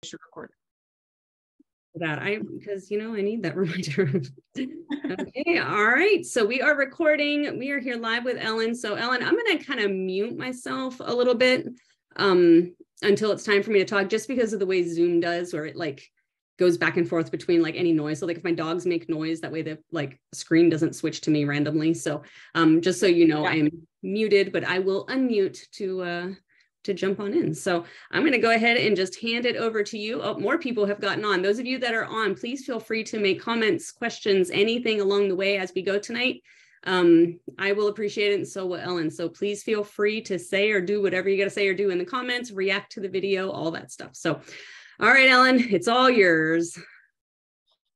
should record. Because I need that reminder. Okay, all right. So we are recording. We are here live with Ellyn. So Ellyn, I'm going to kind of mute myself a little bit until it's time for me to talk, just because of the way Zoom does, where it like goes back and forth between like any noise. So like if my dogs make noise, that way the like screen doesn't switch to me randomly. So just so you know, I'm muted, but I will unmute to jump on in. So I'm going to go ahead and just hand it over to you. Oh, more people have gotten on. Those of you that are on, please feel free to make comments, questions, anything along the way as we go tonight. I will appreciate it, and so will Ellyn. So please feel free to say or do whatever you got to say or do in the comments, react to the video, all that stuff. So, all right, Ellyn, it's all yours.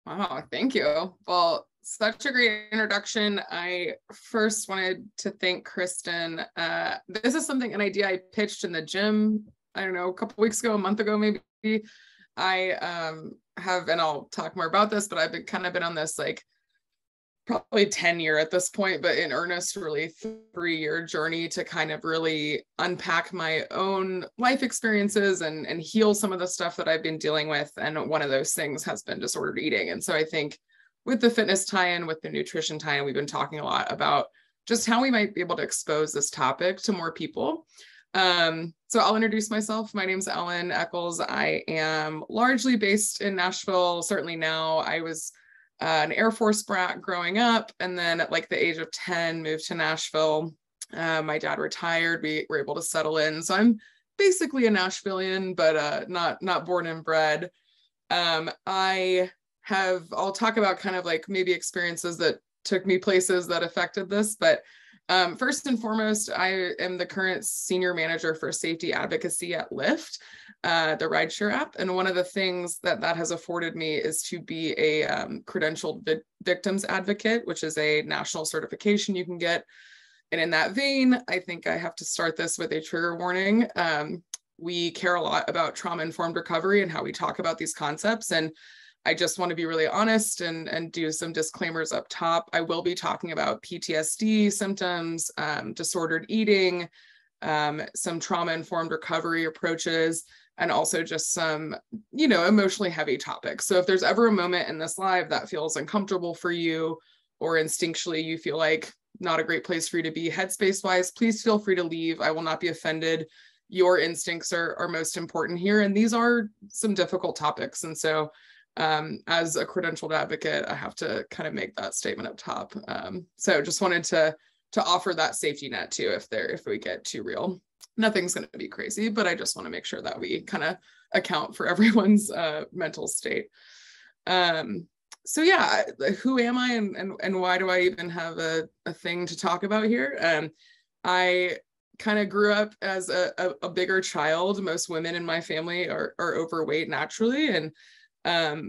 Wow, thank you. Well, such a great introduction. I first wanted to thank Kristen. This is an idea I pitched in the gym, I don't know, a couple weeks ago, a month ago, maybe. I have, and I'll talk more about this, but I've been on this like probably 10-year at this point, but in earnest, really 3-year journey to kind of really unpack my own life experiences and heal some of the stuff that I've been dealing with. And one of those things has been disordered eating. And so I think with the fitness tie-in, with the nutrition tie-in, we've been talking a lot about just how we might be able to expose this topic to more people. So I'll introduce myself. My name is Ellyn Eccles. I am largely based in Nashville. Certainly now. I was an Air Force brat growing up, and then at like the age of 10 moved to Nashville. My dad retired. We were able to settle in. So I'm basically a Nashvilleian, but not born and bred. I'll talk about kind of like maybe experiences that took me places that affected this. But first and foremost, I am the current senior manager for safety advocacy at Lyft, the rideshare app. And one of the things that has afforded me is to be a credentialed victims advocate, which is a national certification you can get. And in that vein, I think I have to start this with a trigger warning. We care a lot about trauma-informed recovery and how we talk about these concepts. And I just want to be really honest and do some disclaimers up top. I will be talking about PTSD symptoms, disordered eating, some trauma-informed recovery approaches, and also just some, emotionally heavy topics. So if there's ever a moment in this live that feels uncomfortable for you, or instinctually you feel like not a great place for you to be headspace-wise, please feel free to leave. I will not be offended. Your instincts are most important here. And these are some difficult topics. And so as a credentialed advocate, I have to kind of make that statement up top. So just wanted to offer that safety net too, if we get too real. Nothing's going to be crazy, but I just want to make sure that we kind of account for everyone's mental state. So yeah, who am I and why do I even have a thing to talk about here? I kind of grew up as a bigger child. Most women in my family are overweight naturally, and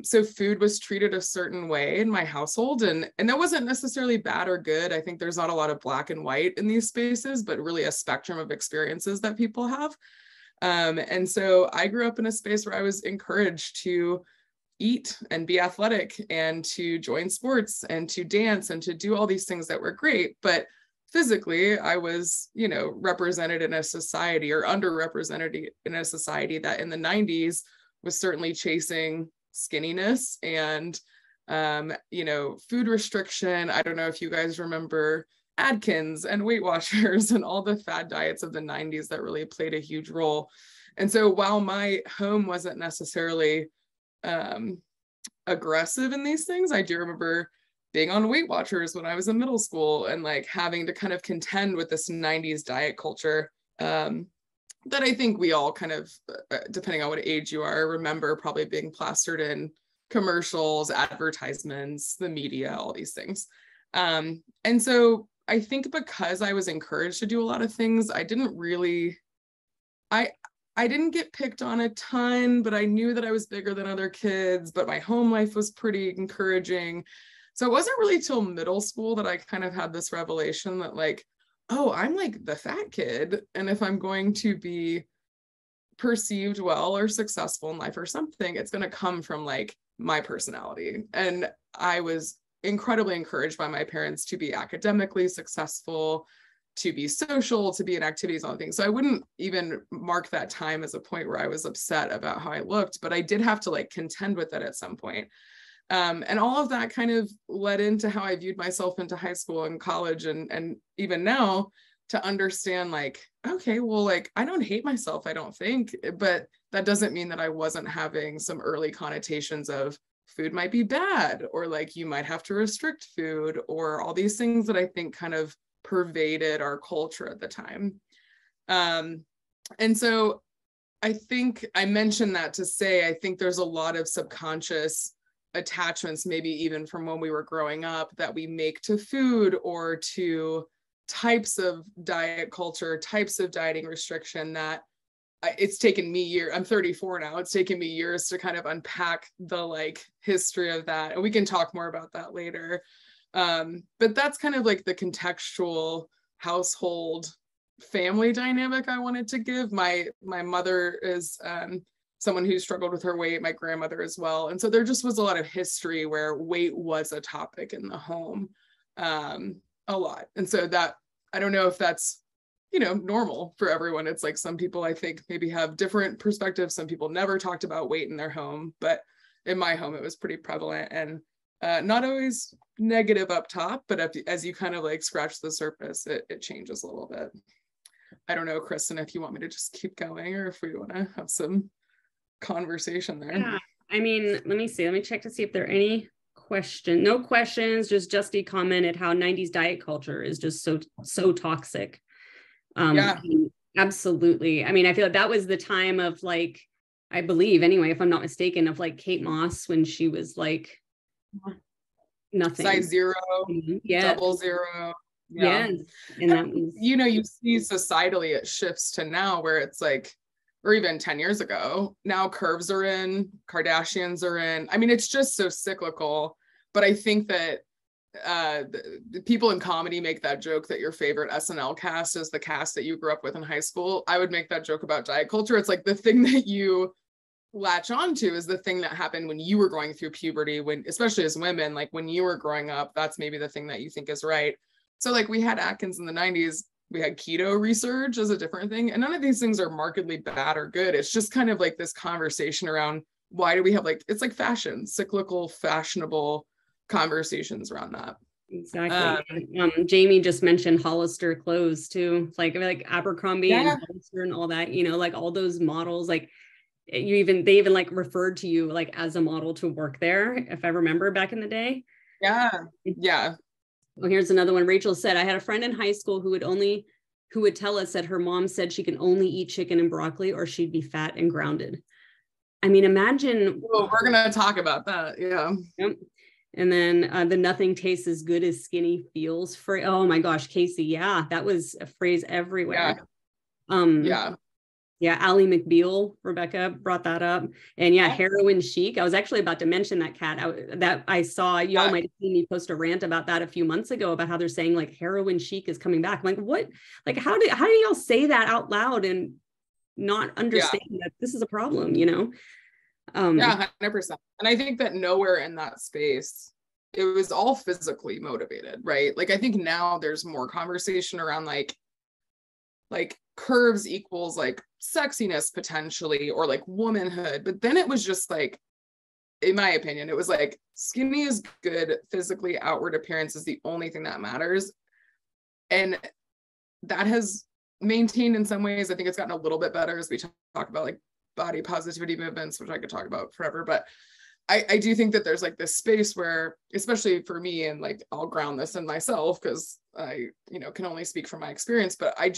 so food was treated a certain way in my household, and that wasn't necessarily bad or good. I think there's not a lot of black and white in these spaces, but really a spectrum of experiences that people have. And so I grew up in a space where I was encouraged to eat and be athletic and to join sports and to dance and to do all these things that were great. But physically, I was, represented in a society, or underrepresented in a society that in the 90s was certainly chasing skinniness and, food restriction. I don't know if you guys remember Atkins and Weight Watchers and all the fad diets of the 90s that really played a huge role. And so while my home wasn't necessarily aggressive in these things, I do remember being on Weight Watchers when I was in middle school and like having to kind of contend with this 90s diet culture that I think we all kind of, depending on what age you are, remember probably being plastered in commercials, advertisements, the media, all these things. And so I think because I was encouraged to do a lot of things, I didn't get picked on a ton, but I knew that I was bigger than other kids, but my home life was pretty encouraging. So it wasn't really till middle school that I kind of had this revelation that like, oh, I'm like the fat kid. And if I'm going to be perceived well or successful in life or something, it's going to come from like my personality. And I was incredibly encouraged by my parents to be academically successful, to be social, to be in activities, all the things. So I wouldn't even mark that time as a point where I was upset about how I looked, but I did have to like contend with it at some point. And all of that kind of led into how I viewed myself into high school and college, and even now, to understand like, okay, well, like I don't hate myself, I don't think, but that doesn't mean that I wasn't having some early connotations of food might be bad, or like you might have to restrict food, or all these things that I think kind of pervaded our culture at the time. And so I think I mentioned that to say, I think there's a lot of subconscious attachments, maybe even from when we were growing up, that we make to food or to types of diet culture, types of dieting restriction, that it's taken me years. I'm 34 now. It's taken me years to kind of unpack the like history of that. And we can talk more about that later. But that's kind of like the contextual household family dynamic I wanted to give. My mother is someone who struggled with her weight, my grandmother as well. And so there just was a lot of history where weight was a topic in the home, a lot. And so that, I don't know if that's, you know, normal for everyone. It's like some people I think maybe have different perspectives. Some people never talked about weight in their home, but in my home, it was pretty prevalent, and not always negative up top, but as you kind of like scratch the surface, it changes a little bit. I don't know, Kristen, if you want me to just keep going or if we want to have some conversation there. Yeah, I mean, let me check to see if there are any questions. No questions, just Justy commented how 90s diet culture is just so toxic. Yeah, absolutely. I mean, I feel like that was the time of like, I believe anyway, if I'm not mistaken, of like Kate Moss when she was like nothing. Size 0, yeah. 00. Yeah. Yes. And that was, you know, you see societally it shifts to now where it's like, or even 10 years ago, now curves are in, Kardashians are in. I mean, it's just so cyclical. But I think that the people in comedy make that joke that your favorite SNL cast is the cast that you grew up with in high school. I would make that joke about diet culture. It's like the thing that you latch onto is the thing that happened when you were going through puberty, when, especially as women, like when you were growing up, that's maybe the thing that you think is right. So like we had Atkins in the 90s, we had keto research as a different thing. And none of these things are markedly bad or good. It's just kind of like this conversation around why do we have like, it's like fashion, cyclical, fashionable conversations around that. Exactly. Jamie just mentioned Hollister clothes too, like Abercrombie and Hollister and all that, you know, like all those models, like they even like referred to you like as a model to work there, if I remember back in the day. Yeah. Well, here's another one. Rachel said, I had a friend in high school who would tell us that her mom said she can only eat chicken and broccoli or she'd be fat and grounded. I mean, imagine. Well, we're going to talk about that. Yeah. Yep. And then the nothing tastes as good as skinny feels for, oh my gosh, Casey. Yeah. That was a phrase everywhere. Yeah. Ally McBeal, Rebecca brought that up. And yeah, heroin chic. I was actually about to mention that, Kat, that I saw, y'all might have seen me post a rant about that a few months ago about how they're saying like heroin chic is coming back. I'm like, what? Like, how do y'all say that out loud and not understand that this is a problem, you know? 100%. And I think that nowhere in that space, it was all physically motivated, right? Like, I think now there's more conversation around like curves equals like sexiness potentially, or like womanhood. But then it was just like, in my opinion, it was like skinny is good, physically outward appearance is the only thing that matters. And that has maintained in some ways. I think it's gotten a little bit better as we talk about like body positivity movements, which I could talk about forever. But I do think that there's like this space where, especially for me, and like I'll ground this in myself because I, you know, can only speak from my experience, but I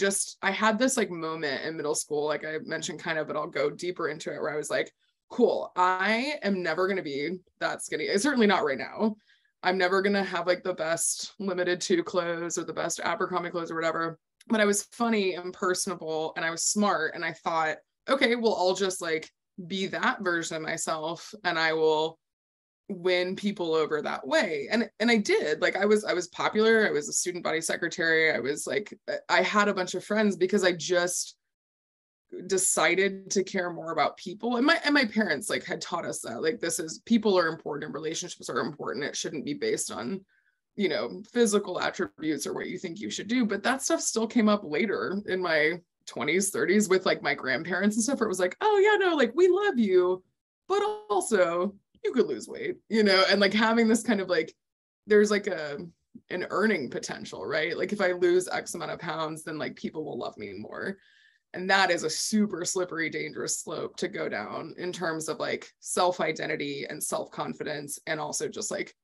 had this like moment in middle school, like I mentioned kind of, but I'll go deeper into it, where I was like, cool, I am never going to be that skinny. Certainly not right now. I'm never going to have like the best limited to clothes or the best Abercrombie clothes or whatever. But I was funny and personable and I was smart. And I thought, okay, well, I'll just like be that version of myself and I will win people over that way. And I did. Like I was popular. I was a student body secretary. I was like, I had a bunch of friends because I just decided to care more about people. And my parents like had taught us that like, this is, people are important and relationships are important. It shouldn't be based on you know, physical attributes or what you think you should do. But that stuff still came up later in my 20s, 30s with like my grandparents and stuff, where it was like, oh yeah, no, like we love you, but also you could lose weight, you know, and like having this kind of like, there's like an earning potential, right? Like if I lose X amount of pounds, then like people will love me more. And that is a super slippery, dangerous slope to go down in terms of like self-identity and self-confidence, and also just like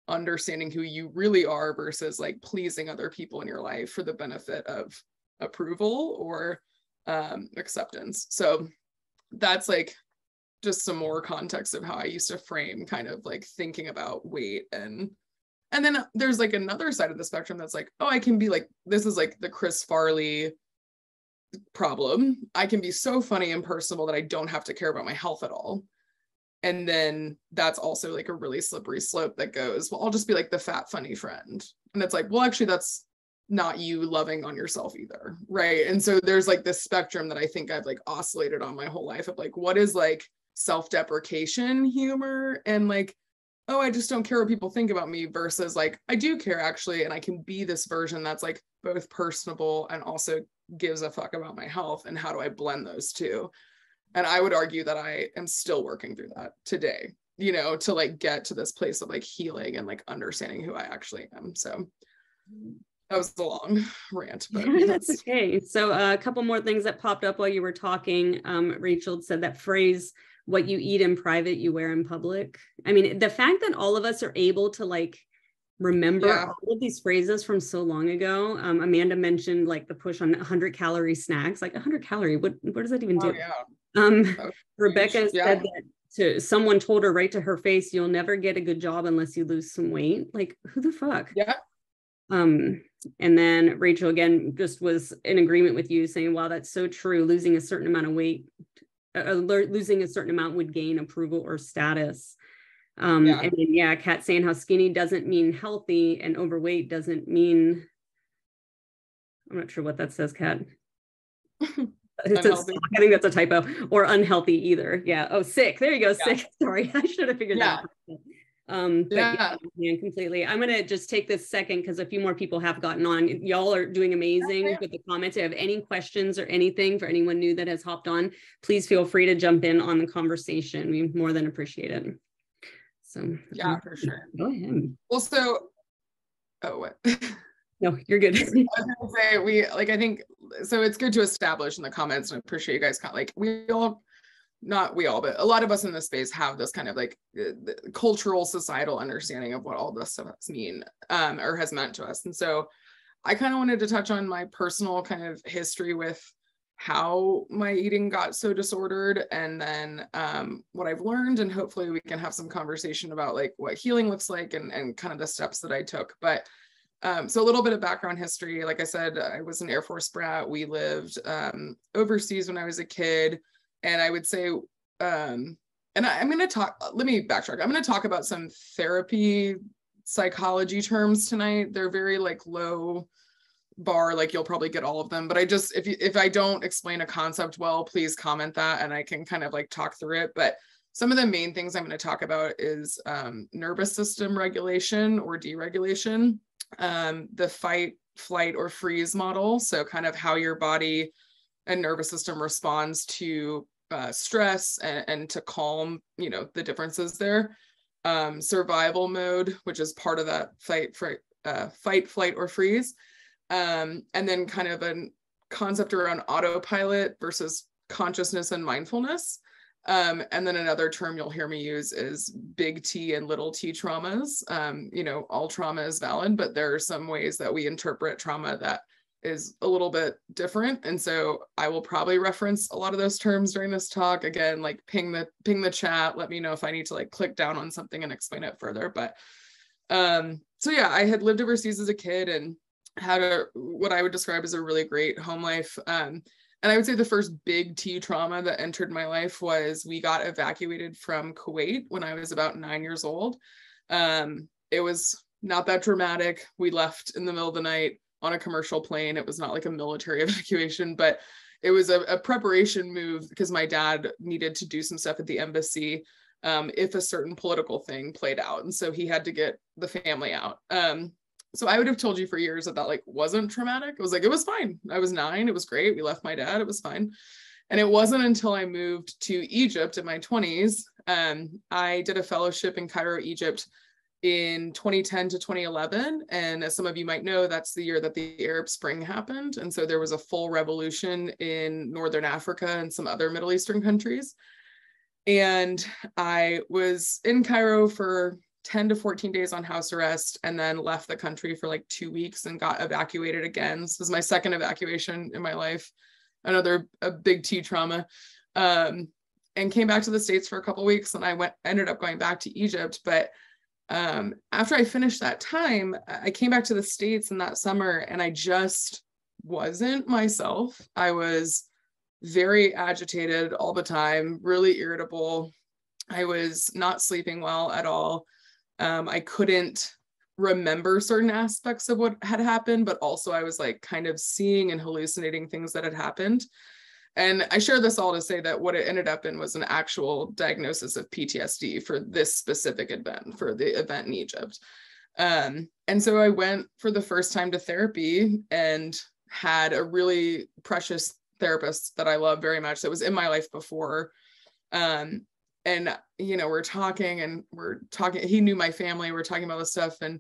understanding who you really are versus like pleasing other people in your life for the benefit of approval or acceptance. So that's like just some more context of how I used to frame kind of like thinking about weight. And then there's like another side of the spectrum that's like, oh, I can be like, this is like the Chris Farley problem. I can be so funny and personable that I don't have to care about my health at all. And then that's also like a really slippery slope that goes, well, I'll just be like the fat, funny friend. And it's like, well, actually, that's not you loving on yourself either. Right. And so there's like this spectrum that I think I've like oscillated on my whole life of like, what is like self-deprecation humor and like, oh, I just don't care what people think about me, versus like, I do care actually. And I can be this version that's like both personable and also gives a fuck about my health. And how do I blend those two? And I would argue that I am still working through that today, you know, to like get to this place of like healing and like understanding who I actually am. So that was a long rant, but that's okay. So a couple more things that popped up while you were talking. Rachel said that phrase, what you eat in private, you wear in public. I mean, the fact that all of us are able to like remember all of these phrases from so long ago. Amanda mentioned like the push on 100-calorie snacks, like 100-calorie. What does that even do? Rebecca said that someone told her right to her face, you'll never get a good job unless you lose some weight. Like, who the fuck? Yeah. And then Rachel again just was in agreement with you, saying, wow, that's so true. Losing a certain amount of weight, losing a certain amount would gain approval or status. And then, Kat saying how skinny doesn't mean healthy and overweight doesn't mean, I'm not sure what that says, Kat. I think that's a typo, or unhealthy either. Yeah. Oh, sick. There you go. Yeah. Sick. Sorry. I should have figured that out. But completely. I'm going to just take this second because a few more people have gotten on. Y'all are doing amazing with the comments. If you have any questions or anything for anyone new that has hopped on, please feel free to jump in on the conversation. We more than appreciate it. So yeah, for sure. Go ahead. Well, so what? No, you're good. I was gonna say I think so. It's good to establish in the comments, and I appreciate you guys. Like not we all, but a lot of us in this space have this kind of like cultural, societal understanding of what all this stuff mean or has meant to us. And so I kind of wanted to touch on my personal kind of history with how my eating got so disordered, and then what I've learned, and hopefully we can have some conversation about like what healing looks like and kind of the steps that I took. But so a little bit of background history. Like I said, I was an Air Force brat. We lived overseas when I was a kid. And I would say, I'm going to talk, let me backtrack. I'm going to talk about some therapy psychology terms tonight. They're very like low bar, like you'll probably get all of them. But I just, if I don't explain a concept well, please comment that and I can kind of like talk through it. But some of the main things I'm going to talk about is nervous system regulation or deregulation, the fight, flight, or freeze model. So kind of how your body and nervous system responds to stress and to calm, you know, the differences there. Survival mode, which is part of that fight, flight, or freeze. And then kind of a concept around autopilot versus consciousness and mindfulness. And then another term you'll hear me use is big T and little t traumas. You know, all trauma is valid, but there are some ways that we interpret trauma that is a little bit different. And so I will probably reference a lot of those terms during this talk. Again, like ping the chat, let me know if I need to like click down on something and explain it further. But so yeah, I had lived overseas as a kid and had what I would describe as a really great home life. And I would say the first big T trauma that entered my life was we got evacuated from Kuwait when I was about 9 years old. It was not that dramatic. We left in the middle of the night on a commercial plane. It was not like a military evacuation, but it was a preparation move because my dad needed to do some stuff at the embassy if a certain political thing played out. And so he had to get the family out. So I would have told you for years that like wasn't traumatic. It was like, it was fine. I was 9. It was great. We left my dad. It was fine. And it wasn't until I moved to Egypt in my 20s. I did a fellowship in Cairo, Egypt in 2010 to 2011. And as some of you might know, that's the year that the Arab Spring happened. And so there was a full revolution in Northern Africa and some other Middle Eastern countries. And I was in Cairo for 10 to 14 days on house arrest, and then left the country for like 2 weeks and got evacuated again. This was my second evacuation in my life, a big T trauma, and came back to the States for a couple of weeks. And I ended up going back to Egypt. But after I finished that time, I came back to the States in that summer, and I just wasn't myself. I was very agitated all the time, really irritable. I was not sleeping well at all. I couldn't remember certain aspects of what had happened, but also I was like kind of seeing and hallucinating things that had happened. And I share this all to say that what it ended up in was an actual diagnosis of PTSD for this specific event, for the event in Egypt. And so I went for the first time to therapy and had a really precious therapist that I love very much that was in my life before. And, you know, we're talking, he knew my family, we're talking about this stuff. And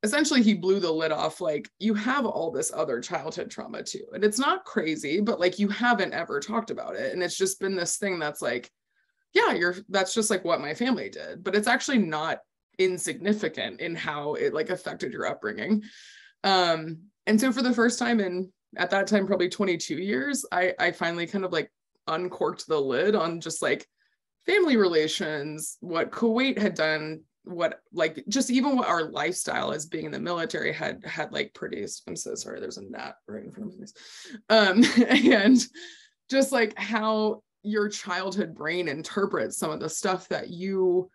essentially he blew the lid off. Like, you have all this other childhood trauma too. And it's not crazy, but like, you haven't ever talked about it. And it's just been this thing that's like, yeah, that's just like what my family did, but it's actually not insignificant in how it like affected your upbringing. And so for the first time at that time, probably 22 years, I finally kind of like uncorked the lid on just like family relations, what Kuwait had done, what like just even what our lifestyle as being in the military had like produced. I'm so sorry, there's a gnat right in front of me. And just like how your childhood brain interprets some of the stuff that you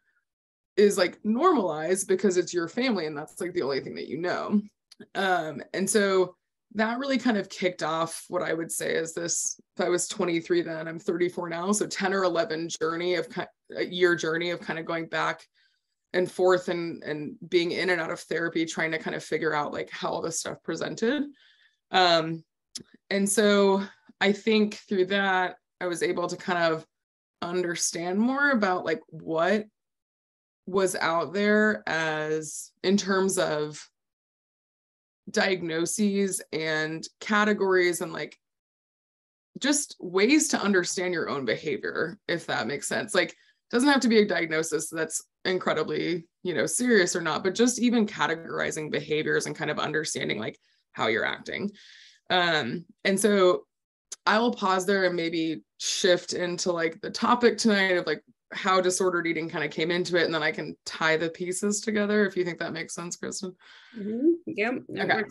is like normalized because it's your family and that's like the only thing that you know. And so that really kind of kicked off what I would say is this, if I was 23 then, I'm 34 now, so 10 or 11 year journey of kind of going back and forth and being in and out of therapy, trying to kind of figure out like how all this stuff presented. And so I think through that, I was able to kind of understand more about like what was out there as in terms of diagnoses and categories and like just ways to understand your own behavior, if that makes sense. Like, doesn't have to be a diagnosis that's incredibly, you know, serious or not, but just even categorizing behaviors and kind of understanding like how you're acting. And so I will pause there and maybe shift into like the topic tonight of like how disordered eating kind of came into it, and then I can tie the pieces together if you think that makes sense, Kristen. Mm-hmm. Yep. Okay.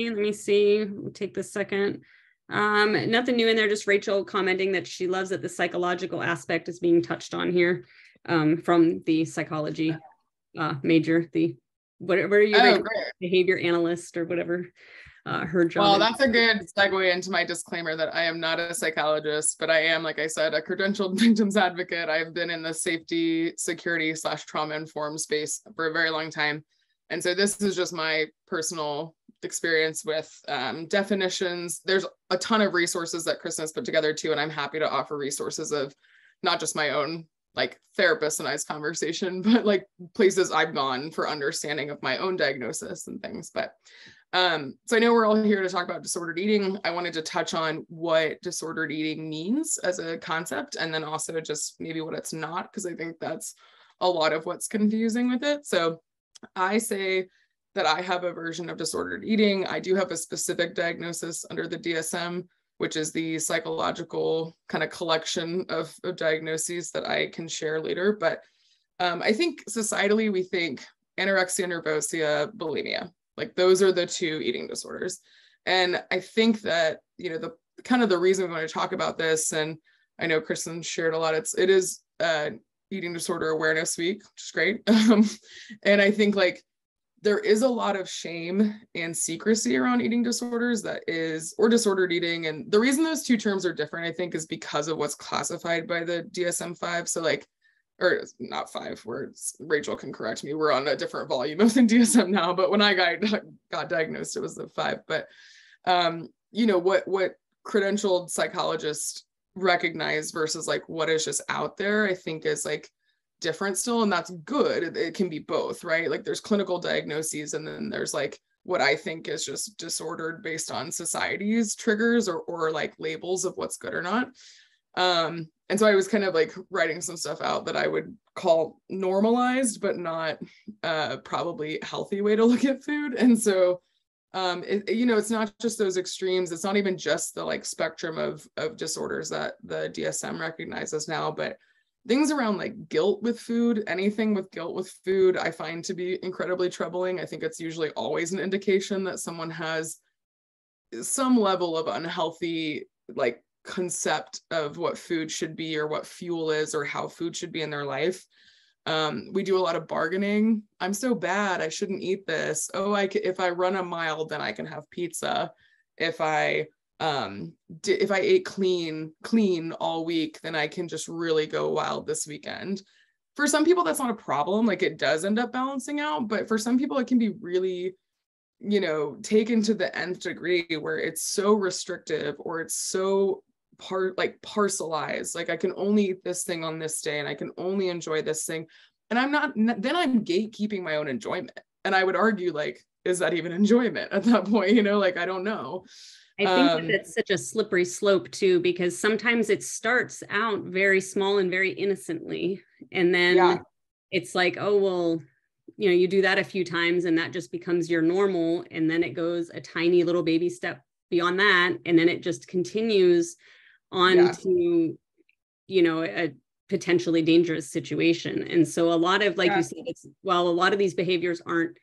Let me see. We'll take this second. Nothing new in there, just Rachel commenting that she loves that the psychological aspect is being touched on here, from the psychology major, the whatever you behavior analyst or whatever her job. Well, that's a good segue into my disclaimer that I am not a psychologist, but I am, like I said, a credentialed victims advocate. I've been in the safety, security / trauma-informed space for a very long time. And so this is just my personal experience with definitions. There's a ton of resources that Kristen has put together too, and I'm happy to offer resources of not just my own like therapist and I's conversation, but like places I've gone for understanding of my own diagnosis and things. But so I know we're all here to talk about disordered eating. I wanted to touch on what disordered eating means as a concept, and then also just maybe what it's not, because I think that's a lot of what's confusing with it. So I say that I have a version of disordered eating. I do have a specific diagnosis under the DSM, which is the psychological kind of collection of diagnoses that I can share later. But I think societally, we think anorexia nervosa, bulimia. Like those are the two eating disorders. And I think that, you know, the kind of the reason we want to talk about this, and I know Kristen shared a lot, it is Eating Disorder Awareness Week, which is great. And I think like there is a lot of shame and secrecy around eating disorders or disordered eating. And the reason those two terms are different, I think, is because of what's classified by the DSM-5. So like or not 5, where Rachel can correct me, we're on a different volume of the DSM now, but when I got diagnosed, it was the 5. But you know, what credentialed psychologists recognize versus like what is just out there, I think is like different still, and that's good. It can be both, right? Like there's clinical diagnoses, and then there's like what I think is just disordered based on society's triggers or like labels of what's good or not. And so I was kind of like writing some stuff out that I would call normalized, but not probably healthy way to look at food. And so you know, it's not just those extremes. It's not even just the like spectrum of disorders that the DSM recognizes now, but things around like guilt with food, anything with guilt with food, I find to be incredibly troubling. I think it's usually always an indication that someone has some level of unhealthy like concept of what food should be or what fuel is or how food should be in their life. We do a lot of bargaining. I'm so bad, I shouldn't eat this. Oh, if I run a mile, then I can have pizza. If I ate clean all week, then I can just really go wild this weekend. For some people, that's not a problem. Like it does end up balancing out, but for some people, it can be really, you know, taken to the nth degree where it's so restrictive or it's so parcelized. Like I can only eat this thing on this day and I can only enjoy this thing. And then I'm gatekeeping my own enjoyment. And I would argue, like, is that even enjoyment at that point? You know, like, I don't know. I think that that's such a slippery slope too, because sometimes it starts out very small and very innocently. And then it's like, oh, well, you know, you do that a few times and that just becomes your normal. And then it goes a tiny little baby step beyond that. And then it just continues on to, you know, a potentially dangerous situation. And so a lot of, like you said, a lot of these behaviors aren't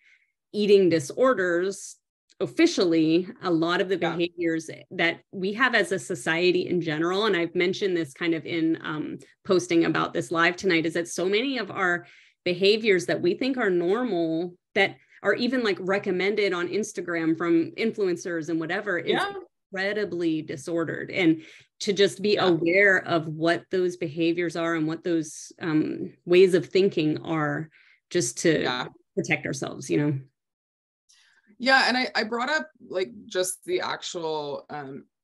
eating disorders officially. A lot of the behaviors that we have as a society in general, and I've mentioned this kind of in posting about this live tonight, is that so many of our behaviors that we think are normal, that are even like recommended on Instagram from influencers and whatever, is incredibly disordered. And to just be aware of what those behaviors are and what those ways of thinking are, just to protect ourselves, you know? Yeah. And I brought up like just the actual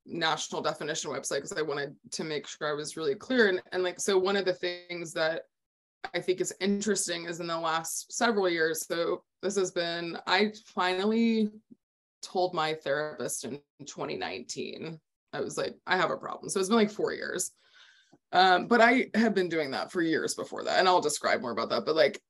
national definition website because I wanted to make sure I was really clear. And like, so one of the things that I think is interesting is in the last several years, so this has been, I finally told my therapist in 2019, I was like, I have a problem. So it's been like 4 years. But I had been doing that for years before that. And I'll describe more about that. But like,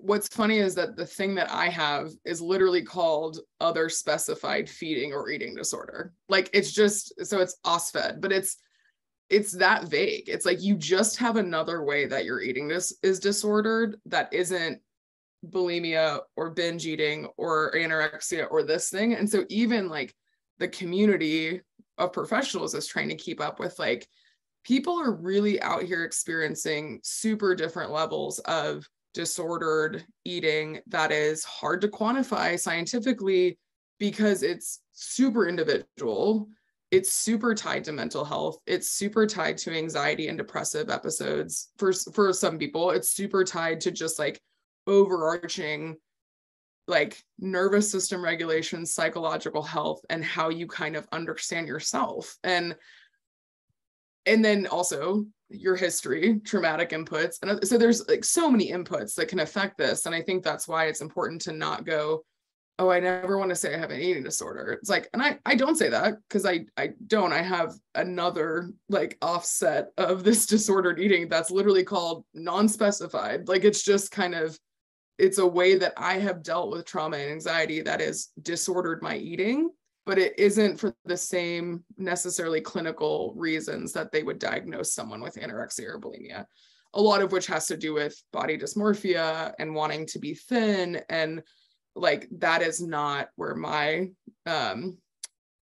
what's funny is that the thing that I have is literally called other specified feeding or eating disorder. Like it's just, so it's OSFED, but it's that vague. It's like, you just have another way that your eating is disordered that isn't bulimia or binge eating or anorexia or this thing. And so even like the community of professionals is trying to keep up with, like, people are really out here experiencing super different levels of disordered eating that is hard to quantify scientifically because it's super individual. It's super tied to mental health. It's super tied to anxiety and depressive episodes. For some people, it's super tied to just like overarching like nervous system regulation, psychological health, and how you kind of understand yourself. And then also your history, traumatic inputs. And so there's like so many inputs that can affect this. And I think that's why it's important to not go, oh, I never want to say I have an eating disorder. It's like, and I don't say that because I don't. I have another like offset of this disordered eating that's literally called non-specified. Like it's just kind of, it's a way that I have dealt with trauma and anxiety that is disordered my eating, but it isn't for the same necessarily clinical reasons that they would diagnose someone with anorexia or bulimia. A lot of which has to do with body dysmorphia and wanting to be thin, and like that is not where my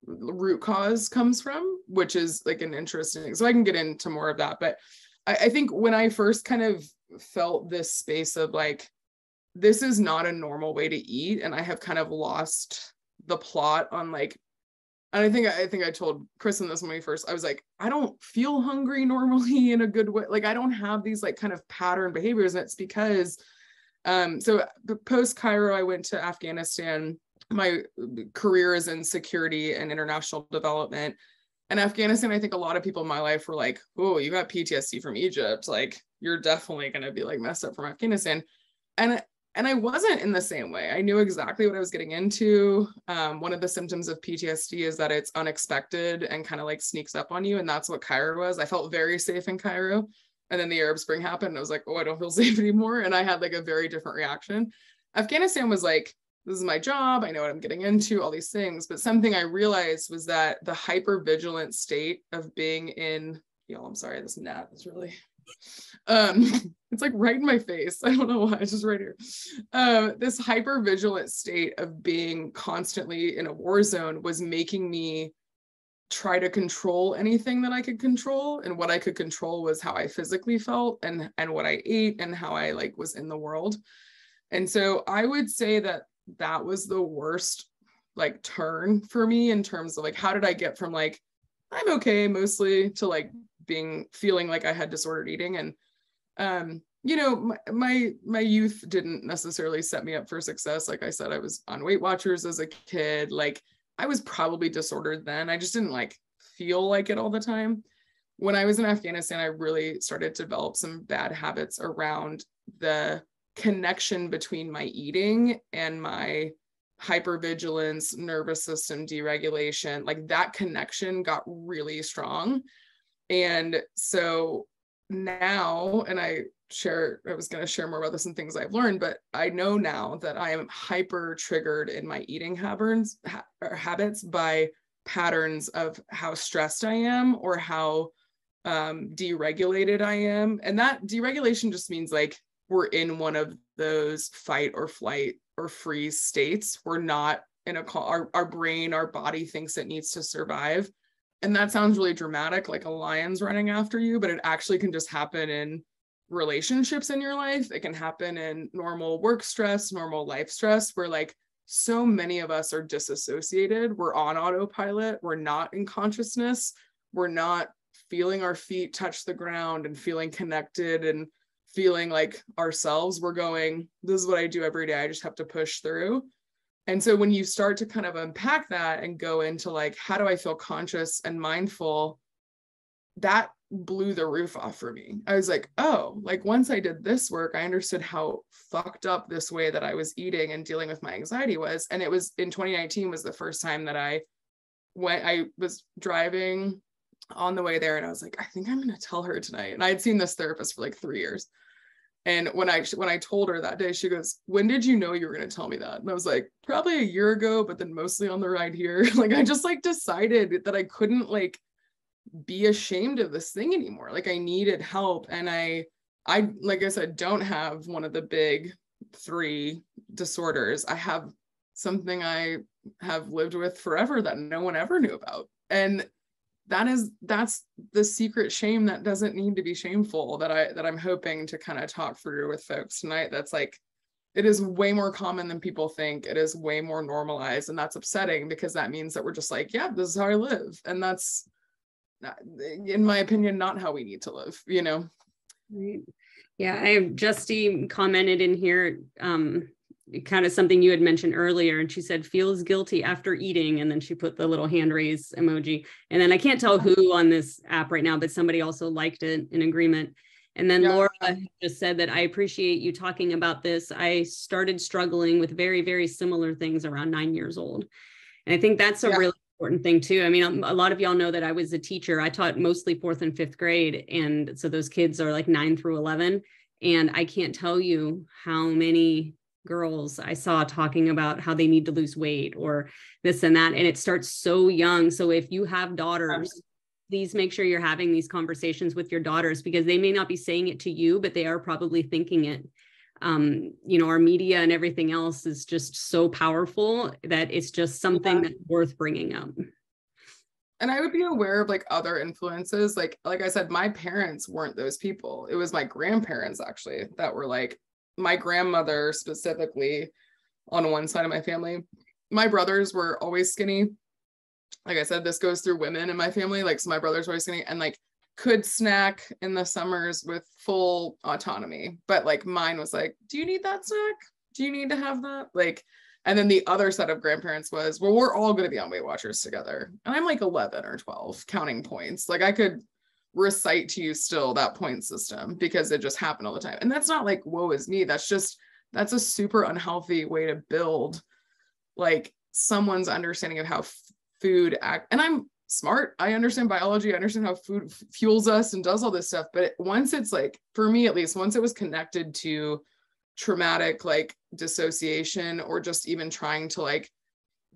root cause comes from, which is like an interesting, so I can get into more of that. But I think when I first kind of felt this space of like, this is not a normal way to eat, and I have kind of lost the plot on like And I think I told Kristen this when we first, I was like, I don't feel hungry normally in a good way. Like I don't have these like kind of pattern behaviors. And it's because, so post Cairo, I went to Afghanistan. My career is in security and international development. And Afghanistan, I think a lot of people in my life were like, oh, you got PTSD from Egypt. Like you're definitely going to be like messed up from Afghanistan. And I wasn't in the same way. I knew exactly what I was getting into. One of the symptoms of PTSD is that it's unexpected and kind of like sneaks up on you. And that's what Cairo was. I felt very safe in Cairo. And then the Arab Spring happened. And I was like, oh, I don't feel safe anymore. And I had like a very different reaction. Afghanistan was like, this is my job. I know what I'm getting into, all these things. But something I realized was that the hypervigilant state of being in, I'm sorry, this gnat is really, it's like right in my face. I don't know why, it's just right here. This hypervigilant state of being constantly in a war zone was making me try to control anything that I could control. And what I could control was how I physically felt and what I ate and how I like was in the world. And so I would say that was the worst like turn for me in terms of like, how did I get from like, I'm okay mostly to like feeling like I had disordered eating. And my youth didn't necessarily set me up for success. Like I said, I was on Weight Watchers as a kid. Like I was probably disordered then. I just didn't like feel like it all the time. When I was in Afghanistan, I really started to develop some bad habits around the connection between my eating and my hypervigilance, nervous system deregulation. Like that connection got really strong. And so now, and I was going to share more about this and things I've learned, but I know now that I am hyper triggered in my eating habits by patterns of how stressed I am or how deregulated I am. And that deregulation just means like we're in one of those fight or flight or freeze states. We're not in our brain, our body thinks it needs to survive. And that sounds really dramatic, like a lion's running after you, but it actually can just happen in relationships in your life. It can happen in normal work stress, normal life stress, where like so many of us are disassociated. We're on autopilot. We're not in consciousness. We're not feeling our feet touch the ground and feeling connected and feeling like ourselves. We're going, this is what I do every day. I just have to push through. And so when you start to kind of unpack that and go into like, how do I feel conscious and mindful? That blew the roof off for me. I was like, oh, like once I did this work, I understood how fucked up this way that I was eating and dealing with my anxiety was. And it was in 2019 was the first time that I was driving on the way there. And I was like, I think I'm going to tell her tonight. And I had seen this therapist for like 3 years. And when I told her that day, she goes, when did you know you were going to tell me that? And I was like, probably a year ago, but then mostly on the ride here. Like, I just like decided that I couldn't like be ashamed of this thing anymore. Like I needed help. And I, like I said, don't have one of the big 3 disorders. I have something I have lived with forever that no one ever knew about. And that's the secret shame that doesn't need to be shameful that I'm hoping to kind of talk through with folks tonight. That's like, it is way more common than people think. It is way more normalized. And that's upsetting because that means that we're just like, yeah, this is how I live. And that's, in my opinion, not how we need to live, you know? Right. Yeah. Justy commented in here, kind of something you had mentioned earlier, and she said feels guilty after eating, and then she put the little hand raise emoji, and then I can't tell who on this app right now, but somebody also liked it in agreement. And then Laura just said that I appreciate you talking about this. I started struggling with very, very similar things around 9 years old, and I think that's a really important thing too. I mean, a lot of y'all know that I was a teacher. I taught mostly 4th and 5th grade, and so those kids are like 9 through 11, and I can't tell you how many girls I saw talking about how they need to lose weight or this and that. And it starts so young. So if you have daughters, please make sure you're having these conversations with your daughters, because they may not be saying it to you, but they are probably thinking it. Our media and everything else is just so powerful that it's just something that's worth bringing up. And I would be aware of like other influences. Like I said, my parents weren't those people. It was my grandparents actually that were like, my grandmother specifically on one side of my family. My brothers were always skinny. like I said, this goes through women in my family. Like, so my brother's always skinny and like could snack in the summers with full autonomy. But like mine was like, do you need that snack? Do you need to have that? Like, and then the other set of grandparents was, well, we're all going to be on Weight Watchers together. And I'm like 11 or 12 counting points. Like I could recite to you still that point system because it just happened all the time. And that's not like, woe is me. That's a super unhealthy way to build like someone's understanding of how food act. And I'm smart. I understand biology. I understand how food fuels us and does all this stuff. But once it's like, for me, at least once it was connected to traumatic, like dissociation, or just even trying to like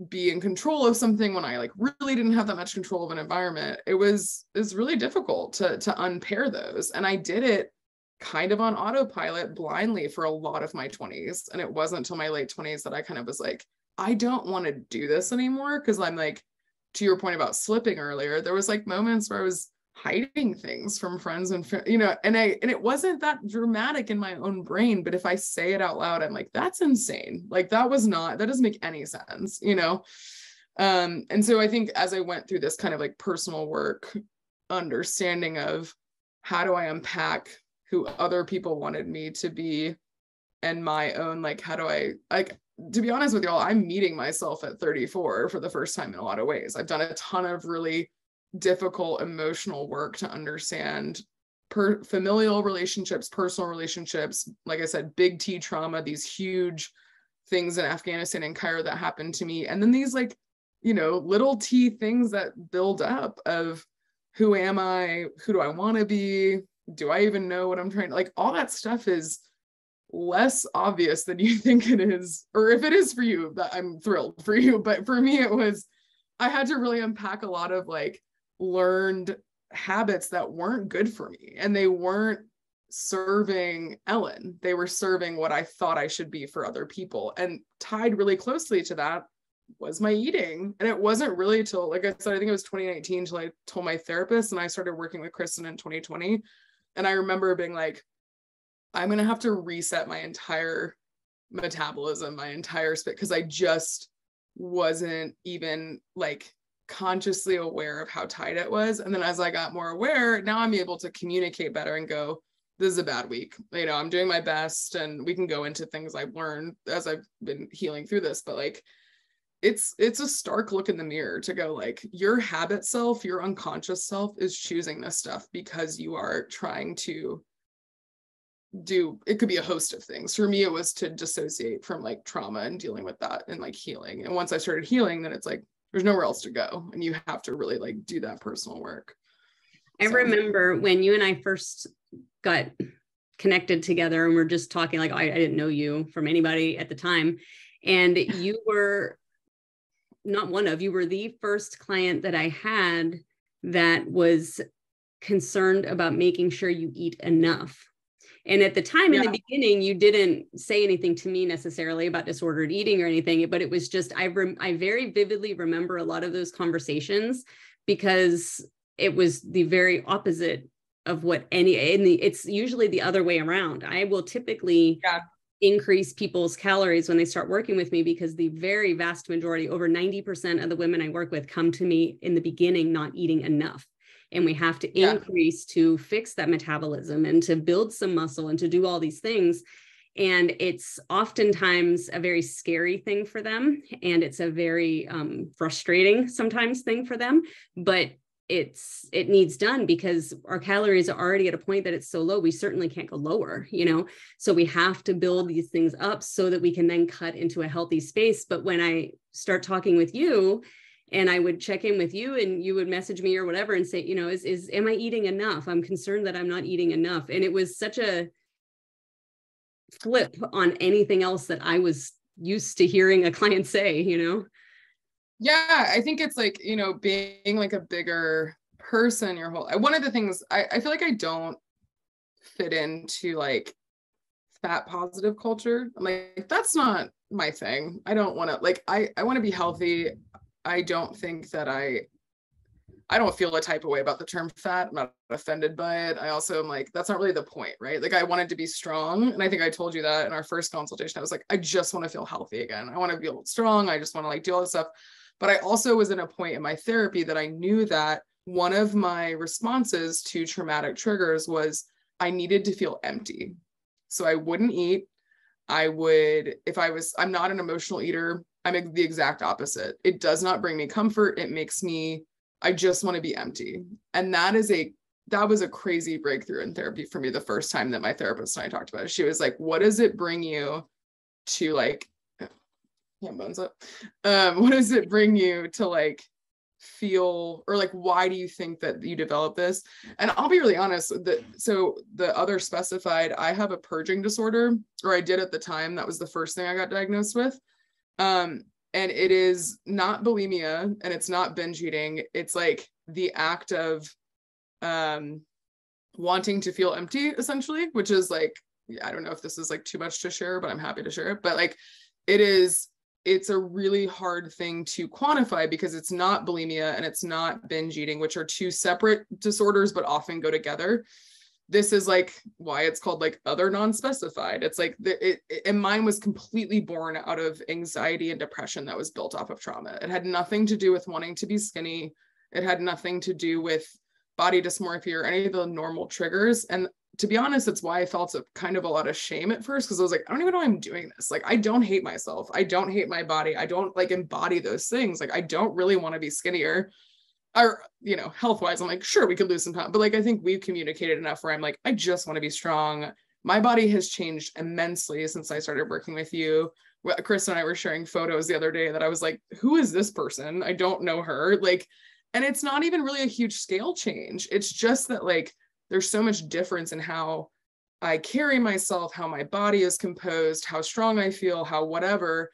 be in control of something when I like really didn't have that much control of an environment, it's really difficult to unpair those. And I did it kind of on autopilot blindly for a lot of my 20s. And it wasn't until my late 20s that I kind of was like, I don't want to do this anymore. Cause I'm like, to your point about slipping earlier, there was like moments where I was hiding things from friends and and it wasn't that dramatic in my own brain, but if I say it out loud, I'm like, that's insane. Like that doesn't make any sense, and so I think as I went through this kind of like personal work, understanding of how do I unpack who other people wanted me to be and my own, like, how do I, like, to be honest with y'all, I'm meeting myself at 34 for the first time in a lot of ways. I've done a ton of really difficult emotional work to understand familial relationships, personal relationships, like I said, big T trauma, these huge things in Afghanistan and Cairo that happened to me. And then these like, little T things that build up of who am I? Who do I want to be? Do I even know what I'm trying to, like, all that stuff is less obvious than you think it is. Or if it is for you, that I'm thrilled for you. But for me, I had to really unpack a lot of like learned habits that weren't good for me, and they weren't serving Ellyn. They were serving what I thought I should be for other people. And tied really closely to that was my eating. And it wasn't really till, like I said, I think it was 2019 till I told my therapist, and I started working with Kristen in 2020. And I remember being like, I'm going to have to reset my entire metabolism, my entire spit, because I just wasn't even like consciously aware of how tight it was. And then as I got more aware, now I'm able to communicate better and go, this is a bad week. I'm doing my best, and we can go into things I've learned as I've been healing through this. But like, it's a stark look in the mirror to go like, your habit self, your unconscious self is choosing this stuff because you are trying to do, it could be a host of things. For me, it was to dissociate from like trauma and dealing with that and like healing. And once I started healing, then it's like, there's nowhere else to go. And you have to really like do that personal work. I remember when you and I first got connected together and we're just talking, like, I didn't know you from anybody at the time. And you were you were the first client that I had that was concerned about making sure you eat enough. And at the time, in the beginning, you didn't say anything to me necessarily about disordered eating or anything, but it was just, I very vividly remember a lot of those conversations because it was the very opposite of what it's usually the other way around. I will typically increase people's calories when they start working with me because the very vast majority, over 90% of the women I work with come to me in the beginning not eating enough. And we have to increase to fix that metabolism and to build some muscle and to do all these things. And it's oftentimes a very scary thing for them. And it's a very frustrating sometimes thing for them, but it needs done because our calories are already at a point that it's so low, we certainly can't go lower, so we have to build these things up so that we can then cut into a healthy space. But when I start talking with you, and I would check in with you and you would message me or whatever and say, am I eating enough? I'm concerned that I'm not eating enough. And it was such a flip on anything else that I was used to hearing a client say, Yeah, I think it's like, being like a bigger person your whole, one of the things I feel like I don't fit into like fat positive culture. I'm like, that's not my thing. I don't want to, like, I want to be healthy. I don't think that I don't feel a type of way about the term fat. I'm not offended by it. I also am like, that's not really the point, right? Like I wanted to be strong. And I think I told you that in our first consultation. I was like, I just want to feel healthy again. I want to feel strong. I just want to like do all this stuff. But I also was in a point in my therapy that I knew that one of my responses to traumatic triggers was I needed to feel empty. So I wouldn't eat. I'm not an emotional eater. I'm the exact opposite. It does not bring me comfort. I just want to be empty. And that was a crazy breakthrough in therapy for me the first time that my therapist and I talked about it. She was like, what does it bring you to like, bones up. What does it bring you to like feel, or like, why do you think that you develop this? And I'll be really honest, so the other specified, I have a purging disorder, or I did at the time. That was the first thing I got diagnosed with. And it is not bulimia and it's not binge eating. It's like the act of wanting to feel empty, essentially, which is like, I don't know if this is like too much to share, but I'm happy to share it. But like, it's a really hard thing to quantify because it's not bulimia and it's not binge eating, which are two separate disorders, but often go together. This is like why it's called like other non-specified. It's like, and mine was completely born out of anxiety and depression that was built off of trauma. It had nothing to do with wanting to be skinny. It had nothing to do with body dysmorphia or any of the normal triggers. And to be honest, it's why I felt kind of a lot of shame at first, because I was like, I don't even know why I'm doing this. Like, I don't hate myself. I don't hate my body. I don't like embody those things. Like, I don't really want to be skinnier, or, you know, health-wise. I'm like, sure, we could lose some time. But like, I think we've communicated enough where I'm like, I just want to be strong. My body has changed immensely since I started working with you. Chris and I were sharing photos the other day that I was like, who is this person? I don't know her. Like, and it's not even really a huge scale change. It's just that like, there's so much difference in how I carry myself, how my body is composed, how strong I feel, how whatever,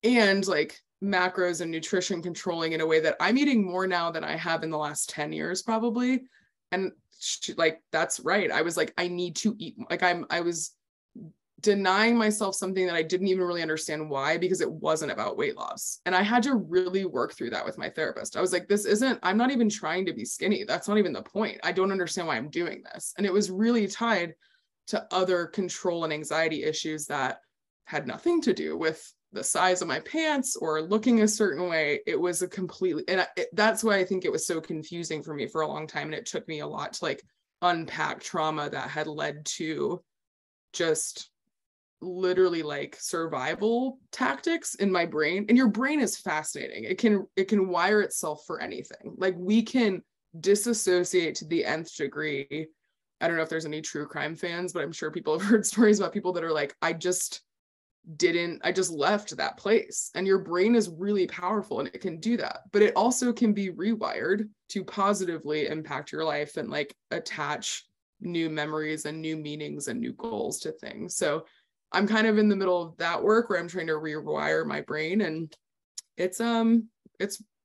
and like macros and nutrition controlling in a way that I'm eating more now than I have in the last 10 years, probably. And like, that's right. I was like, I need to eat. Like I was denying myself something that I didn't even really understand why, because it wasn't about weight loss. And I had to really work through that with my therapist. I was like, I'm not even trying to be skinny. That's not even the point. I don't understand why I'm doing this. And it was really tied to other control and anxiety issues that had nothing to do with the size of my pants or looking a certain way. It was that's why I think it was so confusing for me for a long time. And it took me a lot to like unpack trauma that had led to just literally like survival tactics in my brain. And your brain is fascinating. It can wire itself for anything. Like, we can disassociate to the nth degree. I don't know if there's any true crime fans, but I'm sure people have heard stories about people that are like, I just left that place. And your brain is really powerful and it can do that, but it also can be rewired to positively impact your life and like attach new memories and new meanings and new goals to things. So I'm kind of in the middle of that work where I'm trying to rewire my brain, and it's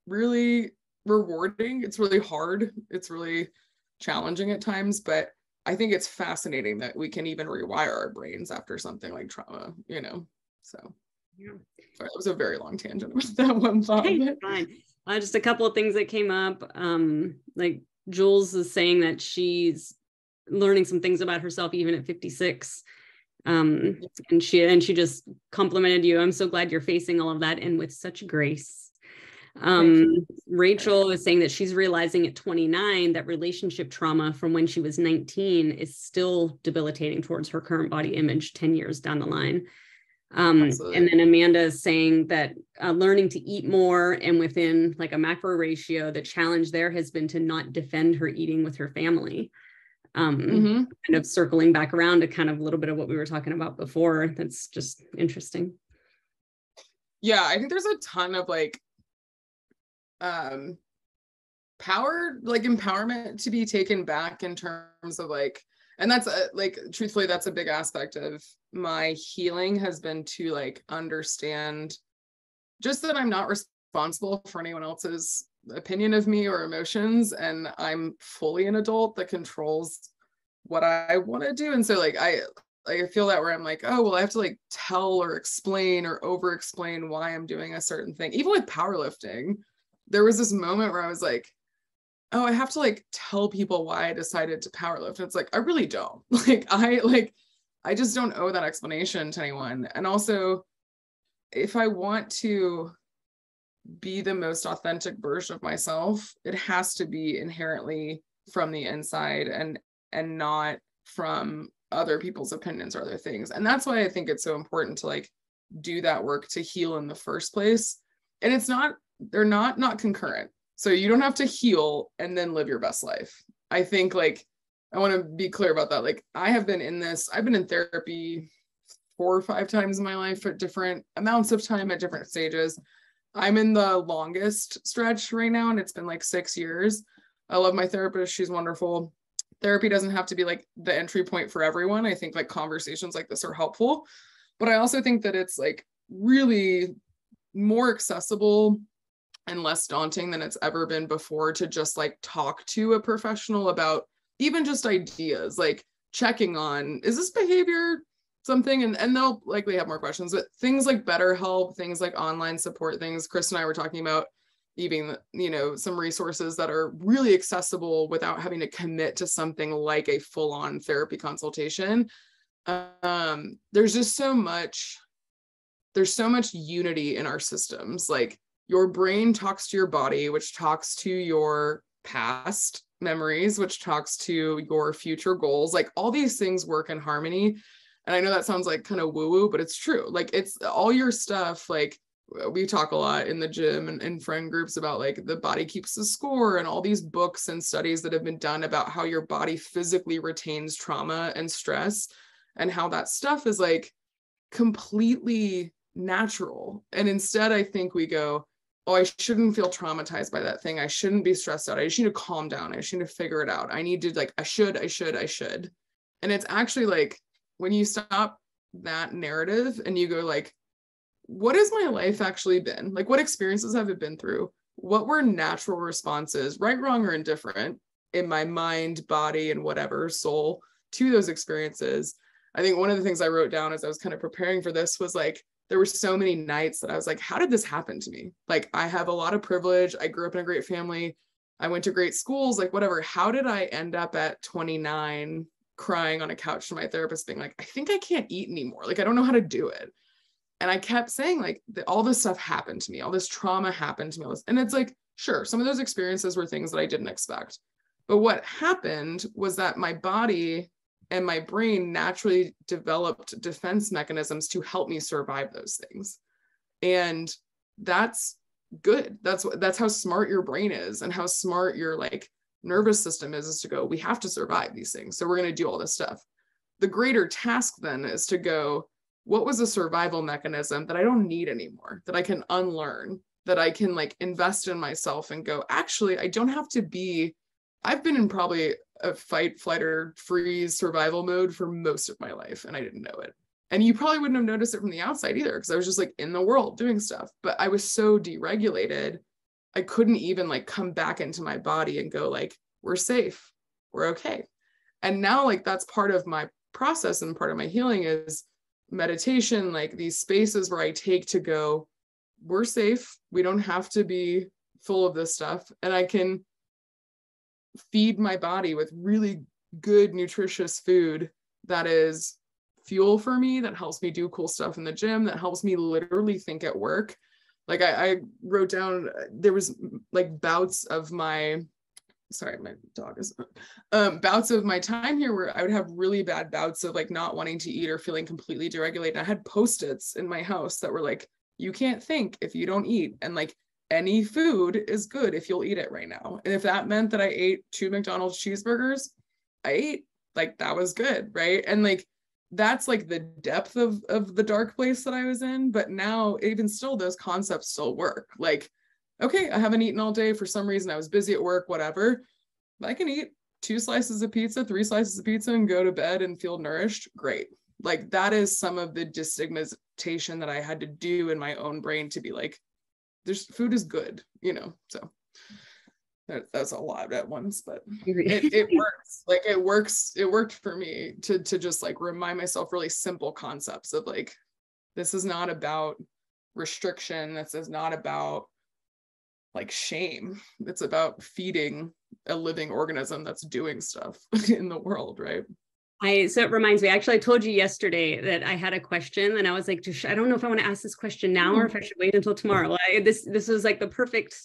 really rewarding. It's really hard. It's really challenging at times, but I think it's fascinating that we can even rewire our brains after something like trauma, you know? So yeah. Sorry, that was a very long tangent about that one thought. Hey, fine. Just a couple of things that came up. Like Jules is saying that she's learning some things about herself even at 56. And she just complimented you. I'm so glad you're facing all of that and with such grace. Rachel is saying that she's realizing at 29 that relationship trauma from when she was 19 is still debilitating towards her current body image 10 years down the line. And then Amanda is saying that learning to eat more and within like a macro ratio, the challenge there has been to not defend her eating with her family. Kind of circling back around to kind of a little bit of what we were talking about before. That's just interesting. Yeah, I think there's a ton of like power, like empowerment to be taken back in terms of like, and that's like, truthfully, that's a big aspect of my healing, has been to like understand just that I'm not responsible for anyone else's opinion of me or emotions, and I'm fully an adult that controls what I want to do. And so like I feel that where I'm like, oh well, I have to like tell or explain or over explain why I'm doing a certain thing. Even with powerlifting, there was this moment where I was like, oh, I have to like tell people why I decided to powerlift. And it's like, I really don't. I just don't owe that explanation to anyone. And also, if I want to be the most authentic version of myself, it has to be inherently from the inside and not from other people's opinions or other things. And that's why I think it's so important to like do that work to heal in the first place. And they're not concurrent. So you don't have to heal and then live your best life. I think like, I want to be clear about that. Like I've been in therapy 4 or 5 times in my life at different amounts of time at different stages. I'm in the longest stretch right now, and it's been like 6 years. I love my therapist. She's wonderful. Therapy doesn't have to be like the entry point for everyone. I think like conversations like this are helpful, but I also think that it's like really more accessible and less daunting than it's ever been before to just like talk to a professional about even just ideas, like checking on, is this behavior something? And they'll likely have more questions, but things like BetterHelp, things like online support things, Chris and I were talking about, even, some resources that are really accessible without having to commit to something like a full-on therapy consultation. There's so much unity in our systems. Like your brain talks to your body, which talks to your past memories, which talks to your future goals. Like all these things work in harmony. And I know that sounds like kind of woo-woo, but it's true. Like it's all your stuff. Like we talk a lot in the gym and in friend groups about like the body keeps the score and all these books and studies that have been done about how your body physically retains trauma and stress and how that stuff is like completely natural. And instead, I think we go, oh, I shouldn't feel traumatized by that thing. I shouldn't be stressed out. I just need to calm down. I just need to figure it out. I need to like, I should. And it's actually like, when you stop that narrative and you go like, what has my life actually been? Like, what experiences have it been through? What were natural responses, right, wrong, or indifferent in my mind, body, and whatever soul to those experiences? I think one of the things I wrote down as I was kind of preparing for this was like, there were so many nights that I was like, how did this happen to me? Like, I have a lot of privilege. I grew up in a great family. I went to great schools, like whatever. How did I end up at 29 crying on a couch to my therapist being like, I think I can't eat anymore. Like, I don't know how to do it. And I kept saying like, all this stuff happened to me. All this trauma happened to me. And it's like, sure, some of those experiences were things that I didn't expect. But what happened was that my body and my brain naturally developed defense mechanisms to help me survive those things. And that's good. That's how smart your brain is and how smart your like nervous system is to go, we have to survive these things. So we're going to do all this stuff. The greater task then is to go, what was a survival mechanism that I don't need anymore, that I can unlearn, that I can like invest in myself and go, actually, I don't have to be, I've been in probably a fight, flight, or freeze survival mode for most of my life, and I didn't know it. And you probably wouldn't have noticed it from the outside either, because I was just like in the world doing stuff, but I was so deregulated, I couldn't even like come back into my body and go like, we're safe, we're okay. And now like that's part of my process and part of my healing is meditation, like these spaces where I take to go, we're safe, we don't have to be full of this stuff, and I can feed my body with really good nutritious food that is fuel for me, that helps me do cool stuff in the gym, that helps me literally think at work. Like I wrote down, there was like bouts of my, sorry, my dog is, bouts of my time here where I would have really bad bouts of like not wanting to eat or feeling completely deregulated. I had Post-its in my house that were like, you can't think if you don't eat. And like any food is good if you'll eat it right now. And if that meant that I ate 2 McDonald's cheeseburgers, I ate, like that was good, right? And like, that's like the depth of the dark place that I was in. But now even still, those concepts still work. Like, okay, I haven't eaten all day for some reason. I was busy at work, whatever. I can eat 2 slices of pizza, 3 slices of pizza and go to bed and feel nourished. Great. Like that is some of the destigmatization that I had to do in my own brain to be like, there's food is good, so that's a lot at once, but it works. Like it worked for me to just like remind myself really simple concepts of like, this is not about restriction. This is not about like shame. It's about feeding a living organism that's doing stuff in the world, right? So it reminds me, actually, I told you yesterday that I had a question and I was like, I don't know if I want to ask this question now or if I should wait until tomorrow. This was like the perfect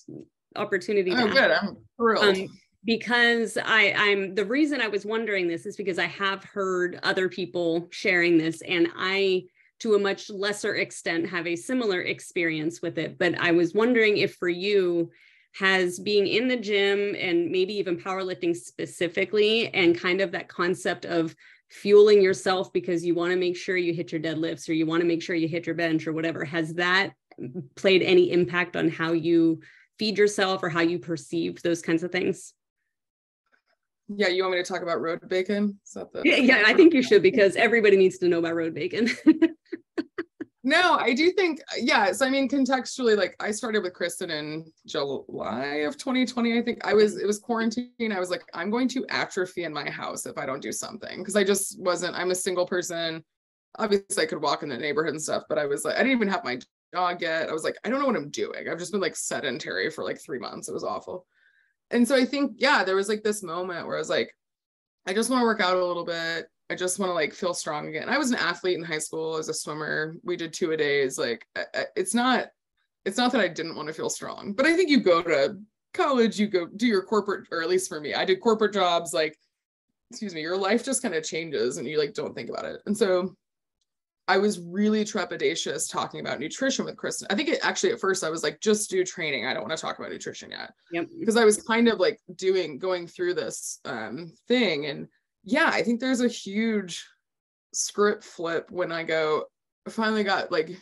opportunity to Oh, ask. good. I'm thrilled. Because I'm the reason I was wondering this is because I have heard other people sharing this, and I, to a much lesser extent, have a similar experience with it. But I was wondering if for you, has being in the gym and maybe even powerlifting specifically, and kind of that concept of fueling yourself because you want to make sure you hit your deadlifts or you want to make sure you hit your bench or whatever, has that played any impact on how you feed yourself or how you perceive those kinds of things? Yeah, you want me to talk about road bacon? Is that the Yeah, I think you should, because everybody needs to know about road bacon. No, I do think, yeah. So I mean, contextually, like I started with Kristen in July of 2020. I think it was quarantine. I was like, I'm going to atrophy in my house if I don't do something, because I just wasn't, I'm a single person. Obviously I could walk in the neighborhood and stuff, but I was like, I didn't even have my dog yet. I was like, I don't know what I'm doing. I've just been like sedentary for like 3 months. It was awful. And so I think, yeah, there was like this moment where I was like, I just want to work out a little bit. I just want to like feel strong again. I was an athlete in high school as a swimmer. We did 2-a-days. Like it's not that I didn't want to feel strong, but I think you go to college, you go do your corporate, or at least for me, I did corporate jobs. Like, excuse me, your life just kind of changes and you like don't think about it. And so I was really trepidatious talking about nutrition with Kristen. I think actually at first I was like, just do training. I don't want to talk about nutrition yet. Yep. Because I was kind of like going through this thing. And yeah, I think there's a huge script flip when I finally got like,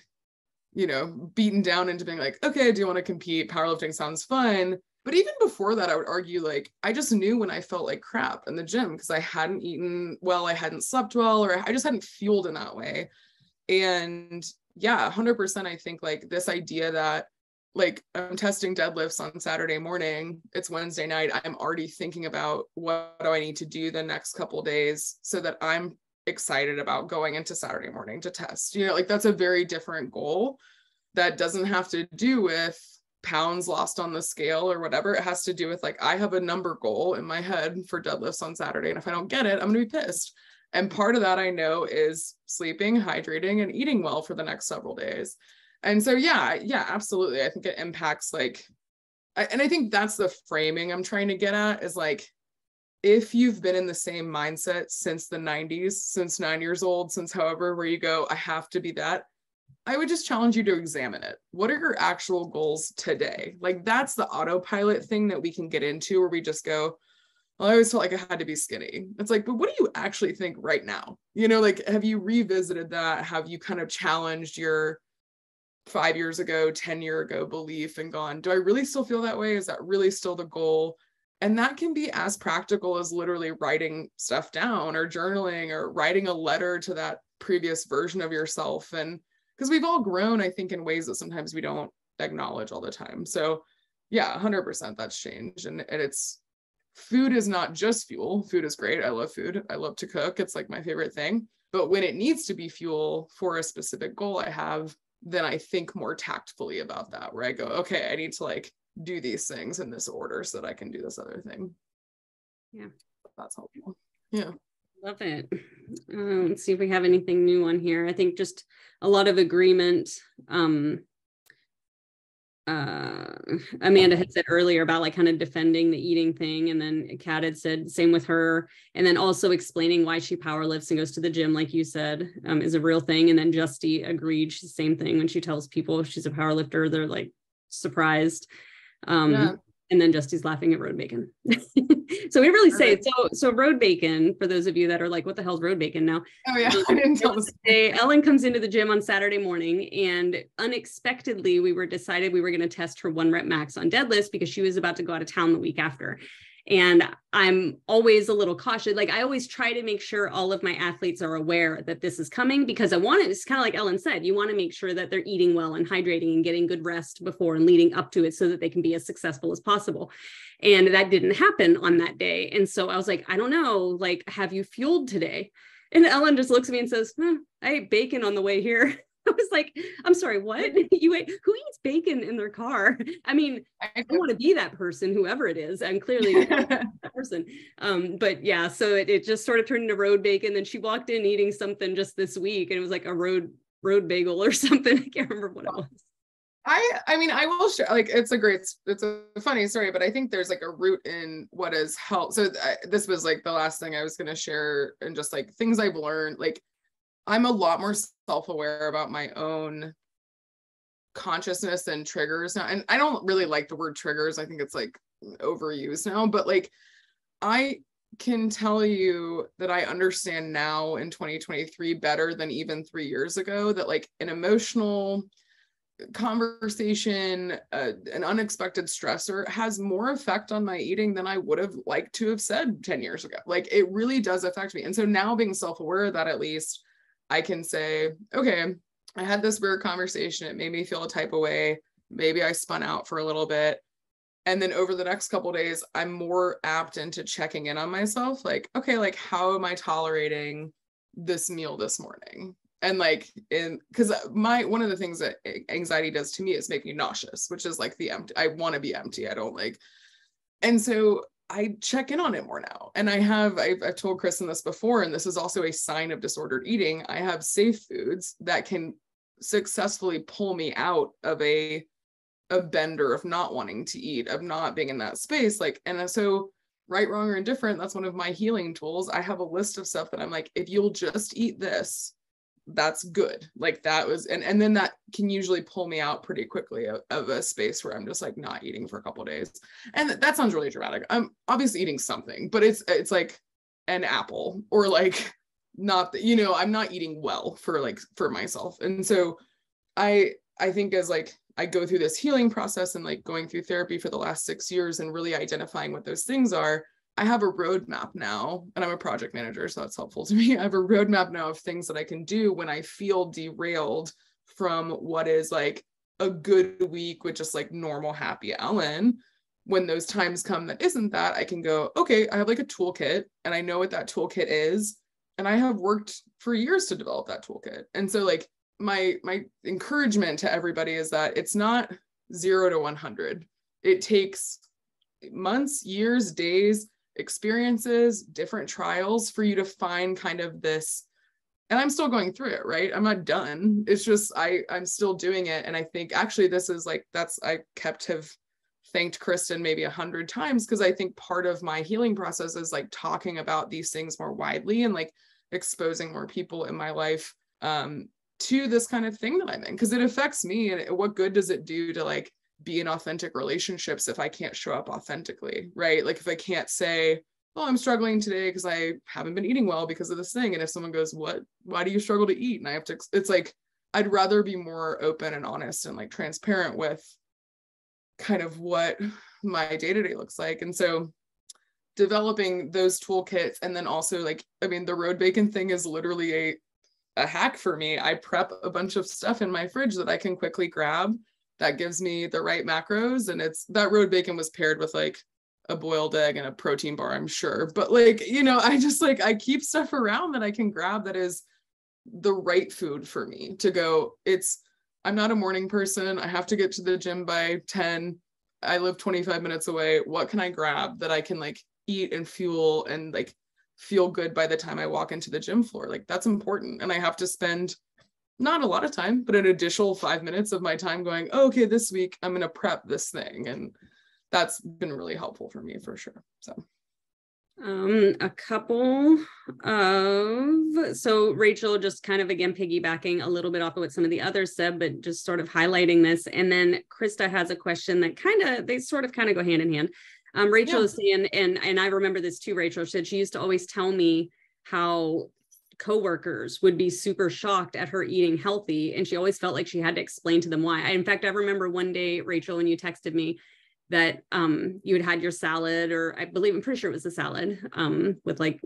beaten down into being like, okay, do you want to compete? Powerlifting sounds fun. But even before that, I would argue, like, I just knew when I felt like crap in the gym because I hadn't eaten well, I hadn't slept well, or I just hadn't fueled in that way. And yeah, 100%, I think like this idea that like I'm testing deadlifts on Saturday morning, it's Wednesday night, I'm already thinking about what do I need to do the next couple of days so that I'm excited about going into Saturday morning to test. Like that's a very different goal that doesn't have to do with pounds lost on the scale or whatever. It has to do with like, I have a number goal in my head for deadlifts on Saturday. And if I don't get it, I'm going to be pissed. And part of that I know is sleeping, hydrating, and eating well for the next several days. And so, yeah, absolutely. I think it impacts and I think that's the framing I'm trying to get at is like, if you've been in the same mindset since the 90s, since 9 years old, since however, where you go, I have to be that, I would just challenge you to examine it. What are your actual goals today? Like that's the autopilot thing that we can get into where we just go, well, I always felt like I had to be skinny. It's like, but what do you actually think right now? Like, have you revisited that? Have you kind of challenged your 5 years ago, 10-year ago belief and gone, do I really still feel that way? Is that really still the goal? And that can be as practical as literally writing stuff down or journaling or writing a letter to that previous version of yourself. And because we've all grown, I think, in ways that sometimes we don't acknowledge all the time. So yeah, 100% that's changed. And it's, food is not just fuel. Food is great. I love food. I love to cook. It's like my favorite thing. But when it needs to be fuel for a specific goal I have, then I think more tactfully about that, where I go, okay, I need to like do these things in this order so that I can do this other thing. Yeah. That's helpful. Yeah. Love it. Let's see if we have anything new on here. I think just a lot of agreement. Amanda had said earlier about like kind of defending the eating thing, and then Kat had said same with her, and then also explaining why she power lifts and goes to the gym, like you said, is a real thing. And then Justy agreed, she's the same thing when she tells people she's a power lifter, they're like surprised. And then Justy's laughing at road bacon. So we really say it. So road bacon, for those of you that are like, what the hell's road bacon now? Oh yeah, I didn't tell this. Ellyn comes into the gym on Saturday morning, and unexpectedly we decided we were going to test her 1 rep max on deadlifts because she was about to go out of town the week after. And I'm always a little cautious. Like I always try to make sure all of my athletes are aware that this is coming, because I want it. It's kind of like Ellyn said, you want to make sure that they're eating well and hydrating and getting good rest before and leading up to it so that they can be as successful as possible. And that didn't happen on that day. And so I was like, I don't know, like, have you fueled today? And Ellyn just looks at me and says, I ate bacon on the way here. was like, I'm sorry, what? You ate, who eats bacon in their car? I mean, I want to be that person, whoever it is. I'm clearly that person. But yeah, so it just sort of turned into road bacon. Then she walked in eating something just this week, and it was like a road bagel or something. I can't remember what it was. I mean, I will share, like, it's a funny story, but I think there's like a root in what has helped. So this was like the last thing I was going to share, and just like things I've learned. Like, I'm a lot more self-aware about my own consciousness and triggers now. And I don't really like the word triggers. I think it's like overused now, but like, I can tell you that I understand now in 2023 better than even 3 years ago, that like an emotional conversation, an unexpected stressor has more effect on my eating than I would have liked to have said 10 years ago. Like, it really does affect me. And so now, being self-aware of that, at least I can say, okay, I had this weird conversation. It made me feel a type of way. Maybe I spun out for a little bit. And then over the next couple of days, I'm more apt into checking in on myself. Like, okay, like, how am I tolerating this meal this morning? And like, because one of the things that anxiety does to me is make me nauseous, which is like the empty. I want to be empty. I don't like. And so I check in on it more now. And I've told Kristen this before, and this is also a sign of disordered eating. I have safe foods that can successfully pull me out of a bender of not wanting to eat, of not being in that space. Like, and so right, wrong, or indifferent, that's one of my healing tools. I have a list of stuff that I'm like, if you'll just eat this, that's good. Like, that was, and then that can usually pull me out pretty quickly of a space where I'm just like not eating for a couple of days. And that sounds really dramatic. I'm obviously eating something, but it's like an apple, or like, not, I'm not eating well for myself. And so I think as like I go through this healing process, and like going through therapy for the last 6 years and really identifying what those things are, I have a roadmap now, and I'm a project manager, so that's helpful to me. I have a roadmap now of things that I can do when I feel derailed from what is like a good week with just like normal happy Ellyn. When those times come that isn't that, I can go, okay, I have like a toolkit, and I know what that toolkit is, and I have worked for years to develop that toolkit. And so like my encouragement to everybody is that it's not 0 to 100. It takes months, years, days, experiences, different trials for you to find kind of this. And I'm still going through it, right? I'm not done. It's just I'm still doing it. And I think actually this is like, I have thanked Kristen maybe 100 times, because I think part of my healing process is like talking about these things more widely, and like exposing more people in my life to this kind of thing that I'm in, because it affects me. And what good does it do to like be in authentic relationships if I can't show up authentically, right? Like, if I can't say, oh, I'm struggling today because I haven't been eating well because of this thing. And if someone goes, why do you struggle to eat? And I have to, it's like, I'd rather be more open and honest and like transparent with kind of what my day-to-day looks like. And so developing those toolkits, and then also like, I mean, the road bacon thing is literally a hack for me. I prep a bunch of stuff in my fridge that I can quickly grab that gives me the right macros. And it's that road bacon was paired with like a boiled egg and a protein bar, I'm sure. But like, I just like, I keep stuff around that I can grab that is the right food for me to go. I'm not a morning person. I have to get to the gym by 10. I live 25 minutes away. What can I grab that I can like eat and fuel and like feel good by the time I walk into the gym floor? Like, that's important. And I have to spend not a lot of time, but an additional 5 minutes of my time going, oh, okay, this week I'm going to prep this thing. And that's been really helpful for me for sure. So a couple of, so Rachel, just kind of again piggybacking a little bit off of what some of the others said, but just sort of highlighting this. And then Krista has a question that they sort of go hand in hand. Rachel is saying, and I remember this too, Rachel said she used to always tell me how coworkers would be super shocked at her eating healthy, and she always felt like she had to explain to them why. In fact, I remember one day, Rachel, when you texted me that you had your salad, or I'm pretty sure it was a salad with like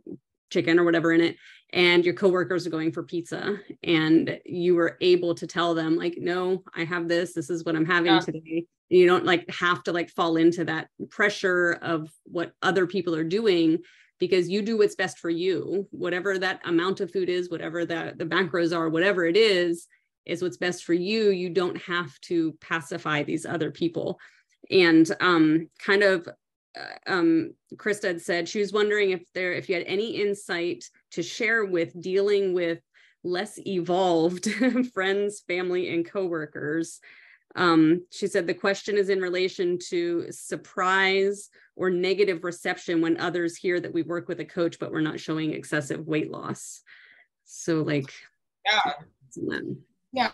chicken or whatever in it, and your coworkers are going for pizza, and you were able to tell them like, no, I have this is what I'm having today. You don't like have to like fall into that pressure of what other people are doing, because you do what's best for you, whatever that amount of food is, whatever the macros are, whatever it is, is what's best for you. You don't have to pacify these other people. And Krista had said she was wondering if you had any insight to share with dealing with less evolved friends, family, and coworkers. She said the question is in relation to surprise or negative reception when others hear that we work with a coach, but we're not showing excessive weight loss. So like, yeah,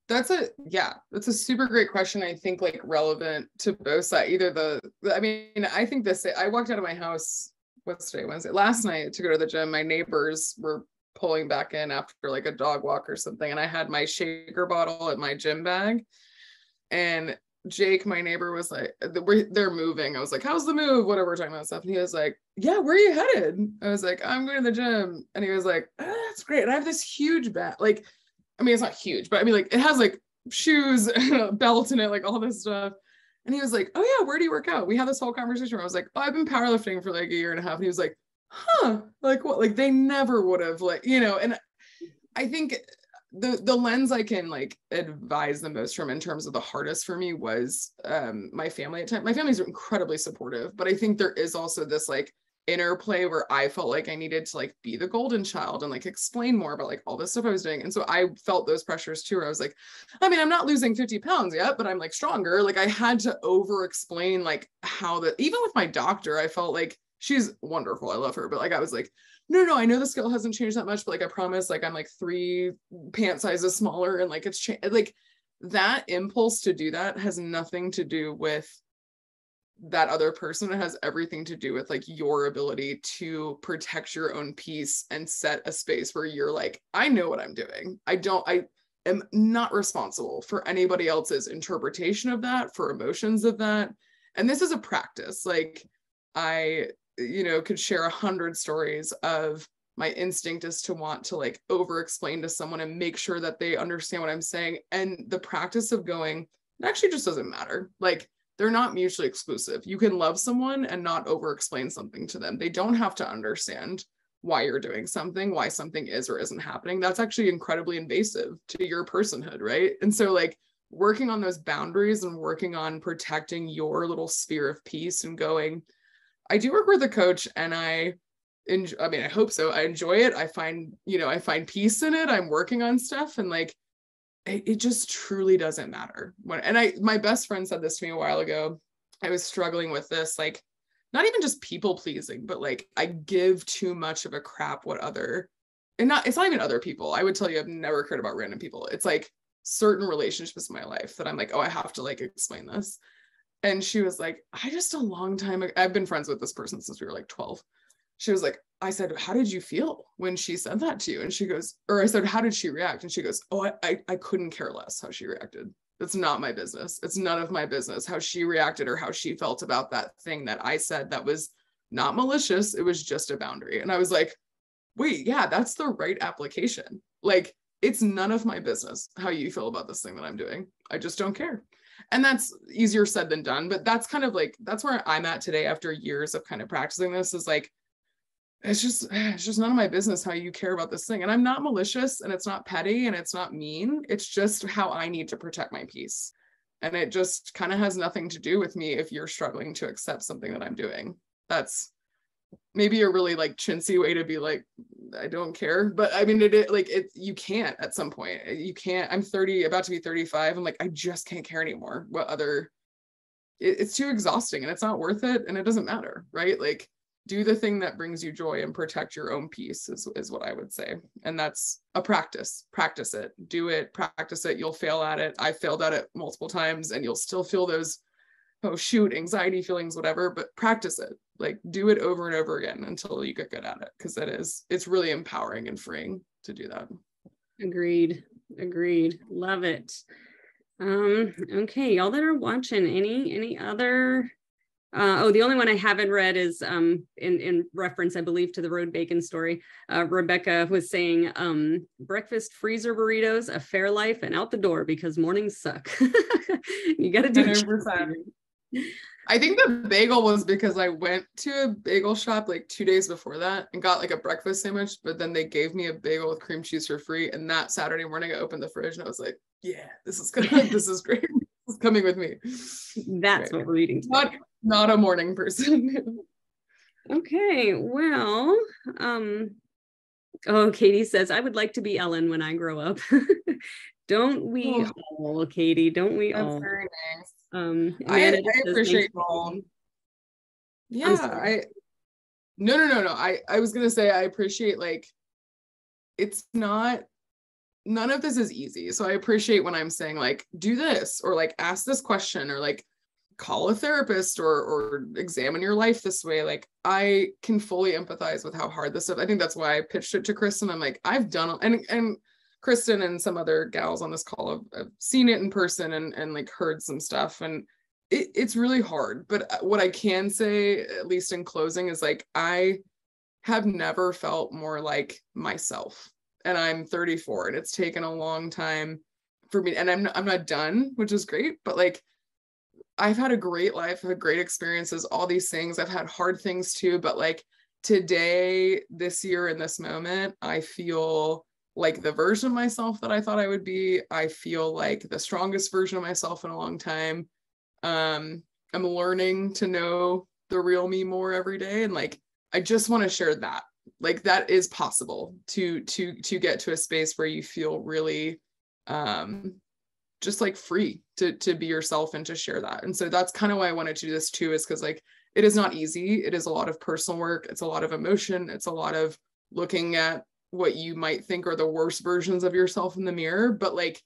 that's a super great question. I think like relevant to both sides. I think I walked out of my house, what's today, Wednesday, last night to go to the gym. My neighbors were pulling back in after like a dog walk or something. And I had my shaker bottle in my gym bag. And Jake, my neighbor, was like, they're moving. I was like, how's the move? Whatever, we're talking about stuff. And he was like, yeah, where are you headed? I was like, I'm going to the gym. And he was like, oh, that's great. And I have this huge bag. Like, I mean, it's not huge, but I mean, like, it has like shoes, belt in it, like all this stuff. And he was like, oh yeah, where do you work out? We had this whole conversation where I was like, oh, I've been powerlifting for like a year and a half. And he was like, huh, like what? Like they never would have, like, and I think the lens I can like advise the most from in terms of the hardest for me was my family at times. My family's incredibly supportive, but I think there is also this like interplay where I felt like I needed to like be the golden child and like explain more about like all this stuff I was doing. And so I felt those pressures too, where I was like, I mean, I'm not losing 50 pounds yet, but I'm like stronger. Like I had to over explain like how that, even with my doctor, I felt like she's wonderful. I love her. But like, I was like, no, I know the scale hasn't changed that much, but like, I promise, like, I'm like 3 pant sizes smaller and like, it's changed. Like that impulse to do that has nothing to do with that other person. It has everything to do with like your ability to protect your own peace and set a space where you're like, I know what I'm doing. I am not responsible for anybody else's interpretation of that, for emotions of that. And this is a practice. Like I could share 100 stories of my instinct is to want to like over explain to someone and make sure that they understand what I'm saying. And the practice of going, it actually just doesn't matter. Like they're not mutually exclusive. You can love someone and not over explain something to them. They don't have to understand why you're doing something, why something is or isn't happening. That's actually incredibly invasive to your personhood, right? And so like working on those boundaries and working on protecting your little sphere of peace and going, I do work with a coach and I hope so. I enjoy it. I find peace in it. I'm working on stuff and like, it just truly doesn't matter. My best friend said this to me a while ago. I was struggling with this, like, not even just people pleasing, but like I give too much of a crap it's not even other people. I would tell you, I've never cared about random people. It's like certain relationships in my life that I'm like, oh, I have to like explain this. And she was like, a long time ago, I've been friends with this person since we were like 12. She was like, I said, how did you feel when she said that to you? And she goes, or I said, how did she react? And she goes, oh, I couldn't care less how she reacted. It's not my business. It's none of my business how she reacted or how she felt about that thing that I said that was not malicious. It was just a boundary. And I was like, wait, yeah, that's the right application. Like, it's none of my business how you feel about this thing that I'm doing. I just don't care. And that's easier said than done. But that's kind of like, that's where I'm at today after years of kind of practicing this, is like, it's just none of my business how you care about this thing. And I'm not malicious and it's not petty and it's not mean. It's just how I need to protect my peace. And it just kind of has nothing to do with me if you're struggling to accept something that I'm doing. That's maybe a really like chintzy way to be like, I don't care. But I mean, you can't at some point. You can't. I'm 30, about to be 35. I'm like, I just can't care anymore. It's too exhausting and it's not worth it. And it doesn't matter, right? Like, do the thing that brings you joy and protect your own peace is what I would say. And that's a practice. Practice it. Do it. Practice it. You'll fail at it. I failed at it multiple times and you'll still feel those, oh shoot, anxiety feelings, whatever, but practice it. Like do it over and over again until you get good at it. Because it's really empowering and freeing to do that. Agreed. Love it. Okay. Y'all that are watching, any other the only one I haven't read is in reference, I believe, to the road bacon story. Rebecca was saying breakfast freezer burritos, a fair life, and out the door because mornings suck. You got to do 100%. I think the bagel was because I went to a bagel shop like 2 days before that and got like a breakfast sandwich, but then they gave me a bagel with cream cheese for free. And that Saturday morning, I opened the fridge and I was like, yeah, this is good. This is great. This is coming with me. That's what we're eating today. Not a morning person. Okay, well, oh, Katie says, I would like to be Ellyn when I grow up. Don't we all, Katie? Don't we all? That's very nice. I appreciate all. Yeah, no. I was gonna say I appreciate, like, it's not, none of this is easy. So I appreciate when I'm saying like, do this, or like ask this question, or like call a therapist, or examine your life this way. Like, I can fully empathize with how hard this stuff. I think that's why I pitched it to Kristen. I'm like, I've done, and Kristen and some other gals on this call have seen it in person and like heard some stuff, and it's really hard. But what I can say, at least in closing, is like, I have never felt more like myself, and I'm 34, and it's taken a long time for me, and I'm not done, which is great, but like, I've had a great life, I've had great experiences, all these things. I've had hard things too, but like today, this year, in this moment, I feel like the version of myself that I thought I would be. I feel like the strongest version of myself in a long time. I'm learning to know the real me more every day. And like, I just want to share that. Like, that is possible to get to a space where you feel really just like free to be yourself and to share that. And so that's kind of why I wanted to do this too, is because like, it is not easy. It is a lot of personal work. It's a lot of emotion. It's a lot of looking at what you might think are the worst versions of yourself in the mirror. But like,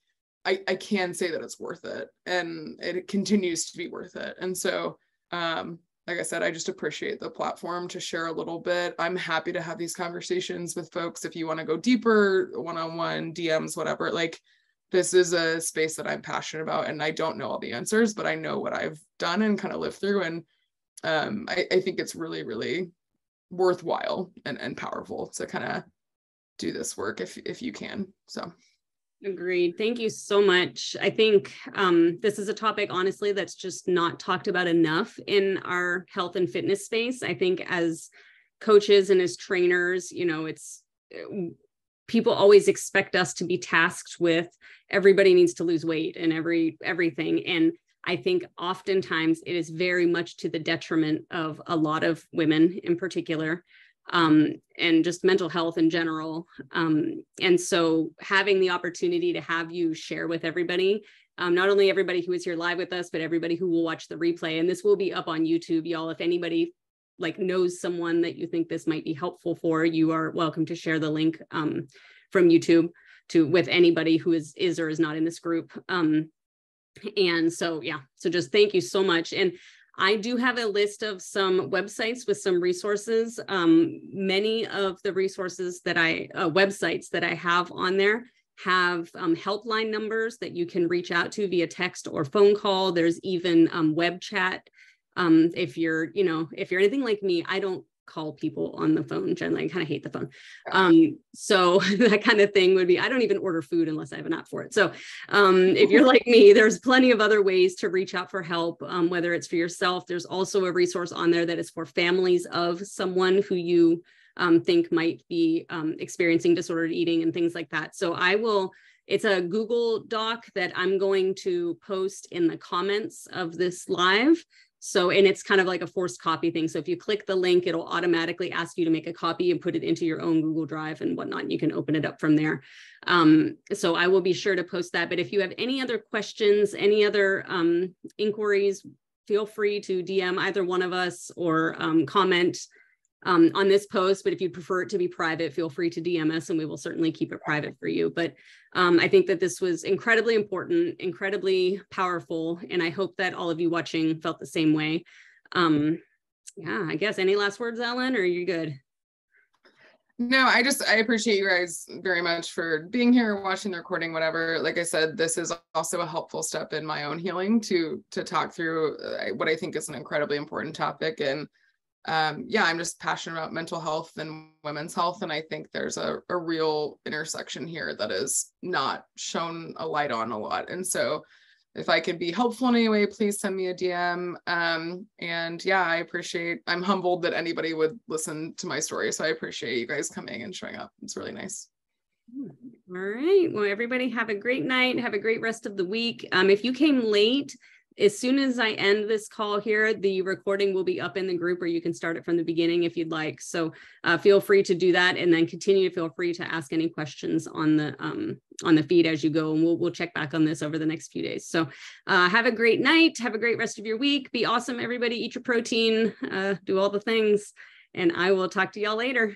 I can say that it's worth it, and it continues to be worth it. And so, like I said, I just appreciate the platform to share a little bit. I'm happy to have these conversations with folks. If you want to go deeper, one-on-one, DMs, whatever, like, this is a space that I'm passionate about, and I don't know all the answers, but I know what I've done and kind of lived through. And I think it's really, really worthwhile and powerful to kind of do this work if you can. So. Agreed. Thank you so much. I think this is a topic, honestly, that's just not talked about enough in our health and fitness space. I think as coaches and as trainers, you know, it's people always expect us to be tasked with everybody needs to lose weight and everything. And I think oftentimes it is very much to the detriment of a lot of women in particular. And just mental health in general. And so having the opportunity to have you share with everybody, not only everybody who is here live with us, but everybody who will watch the replay, and this will be up on YouTube, y'all. If anybody like knows someone that you think this might be helpful for, you are welcome to share the link from YouTube with anybody who is or is not in this group. And so, yeah, so just thank you so much. And I do have a list of some websites with some resources. Many of the resources that websites that I have on there have helpline numbers that you can reach out to via text or phone call. There's even web chat. If you're anything like me, I don't call people on the phone generally. I kind of hate the phone. So that kind of thing would be, I don't even order food unless I have an app for it. So if you're like me, there's plenty of other ways to reach out for help, whether it's for yourself. There's also a resource on there that is for families of someone who you think might be experiencing disordered eating and things like that. So it's a Google Doc that I'm going to post in the comments of this live. So, and it's kind of like a forced copy thing. So if you click the link, it'll automatically ask you to make a copy and put it into your own Google Drive and whatnot. And you can open it up from there. So I will be sure to post that. But if you have any other questions, any other inquiries, feel free to DM either one of us or comment on this post. But if you prefer it to be private, feel free to DM us and we will certainly keep it private for you. But I think that this was incredibly important, incredibly powerful. And I hope that all of you watching felt the same way. Yeah, I guess any last words, Ellyn, or are you good? No, I appreciate you guys very much for being here, watching the recording, whatever. Like I said, this is also a helpful step in my own healing to talk through what I think is an incredibly important topic. And yeah, I'm just passionate about mental health and women's health. And I think there's a real intersection here that is not shown a light on a lot. And so if I can be helpful in any way, please send me a DM. And yeah, I'm humbled that anybody would listen to my story. So I appreciate you guys coming and showing up. It's really nice. All right. Well, everybody have a great night. Have a great rest of the week. If you came late, as soon as I end this call here, the recording will be up in the group, or you can start it from the beginning if you'd like. So feel free to do that, and then continue to feel free to ask any questions on the feed as you go, and we'll check back on this over the next few days. So have a great night. Have a great rest of your week. Be awesome, everybody. Eat your protein. Do all the things, and I will talk to y'all later.